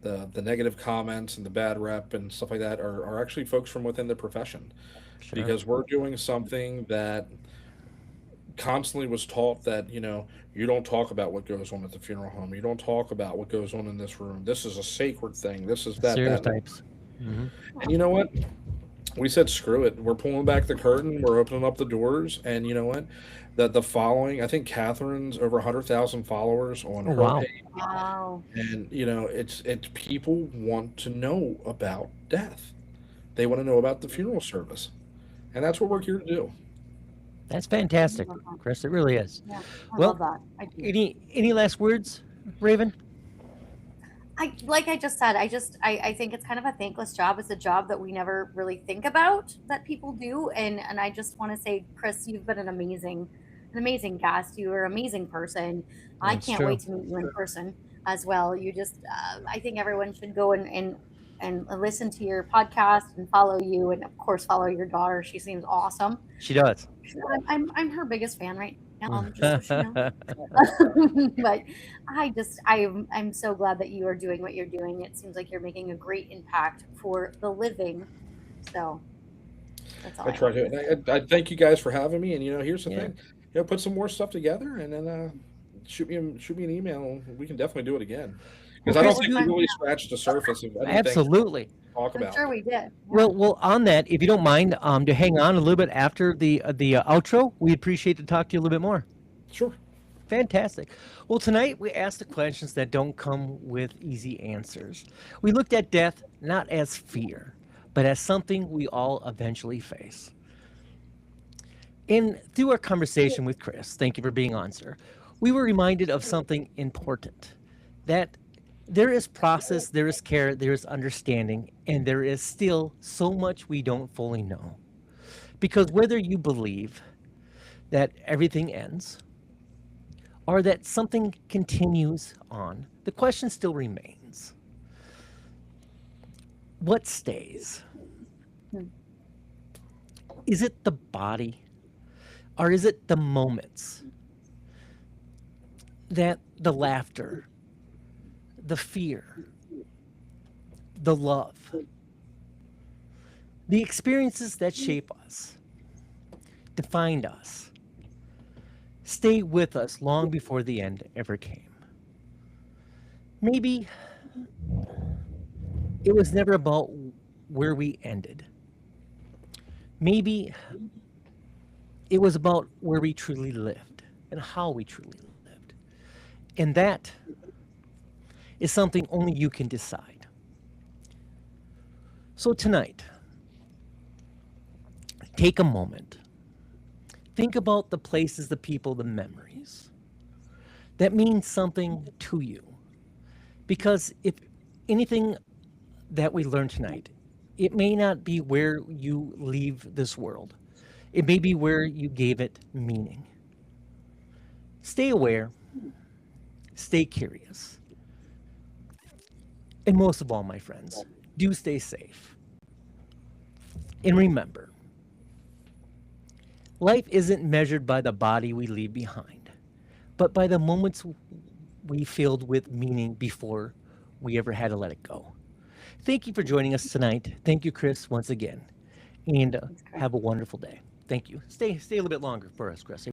the negative comments and the bad rep and stuff like that are actually folks from within the profession, Sure. because we're doing something that constantly was taught that you don't talk about what goes on at the funeral home, you don't talk about what goes on in this room, this is a sacred thing, this is that. Stereotypes. Hmm. And you know what, we said screw it, we're pulling back the curtain, we're opening up the doors. And you know what, the following, I think Catherine's over 100,000 followers on Oh, her wow. page. Wow. And it's people want to know about death, they want to know about the funeral service, and that's what we're here to do. That's fantastic, Chris. It really is. Yeah, I Well, love that. I do. any last words, Raven? Like I just said, I think it's kind of a thankless job. It's a job that we never really think about that people do. And I just want to say, Chris, you've been an amazing guest. You're an amazing person. I That's can't true. wait to meet you in person as well. You just, I think everyone should go and listen to your podcast and follow you. And of course, follow your daughter. She seems awesome. She does. I'm her biggest fan right now, just so she knows. But I'm so glad that you are doing what you're doing. It seems like you're making a great impact for the living. So that's all I I try want to. to say. And I thank you guys for having me. And here's the Yeah. thing. Put some more stuff together, and then shoot me an email. We can definitely do it again, because I Well, don't Chris, think we really scratched the surface of anything absolutely. to talk I'm about. sure we did. Yeah. Well, on that, if you don't mind, to hang on a little bit after the outro, we'd appreciate to talk to you a little bit more. Sure. Fantastic. Well, tonight we asked the questions that don't come with easy answers. We looked at death not as fear, but as something we all eventually face. And through our conversation with Chris, thank you for being on, sir, we were reminded of something important, that there is process, there is care, there is understanding, and there is still so much we don't fully know. Because whether you believe that everything ends or that something continues on, the question still remains. What stays? Is it the body, or is it the moments, that the laughter, the fear, the love, the experiences that shape us, defined us, stay with us long before the end ever came? Maybe it was never about where we ended. Maybe it was about where we truly lived and how we truly lived. And that is something only you can decide. So tonight, take a moment. Think about the places, the people, the memories that mean something to you. Because if anything that we learned tonight, it may not be where you leave this world. It may be where you gave it meaning. Stay aware, stay curious, and most of all, my friends, Do stay safe. And remember, life isn't measured by the body we leave behind, but by the moments we filled with meaning before we ever had to let it go. Thank you for joining us tonight. Thank you, Chris, once again. And That's great. have a wonderful day. Thank you. Stay a little bit longer for us, Chris.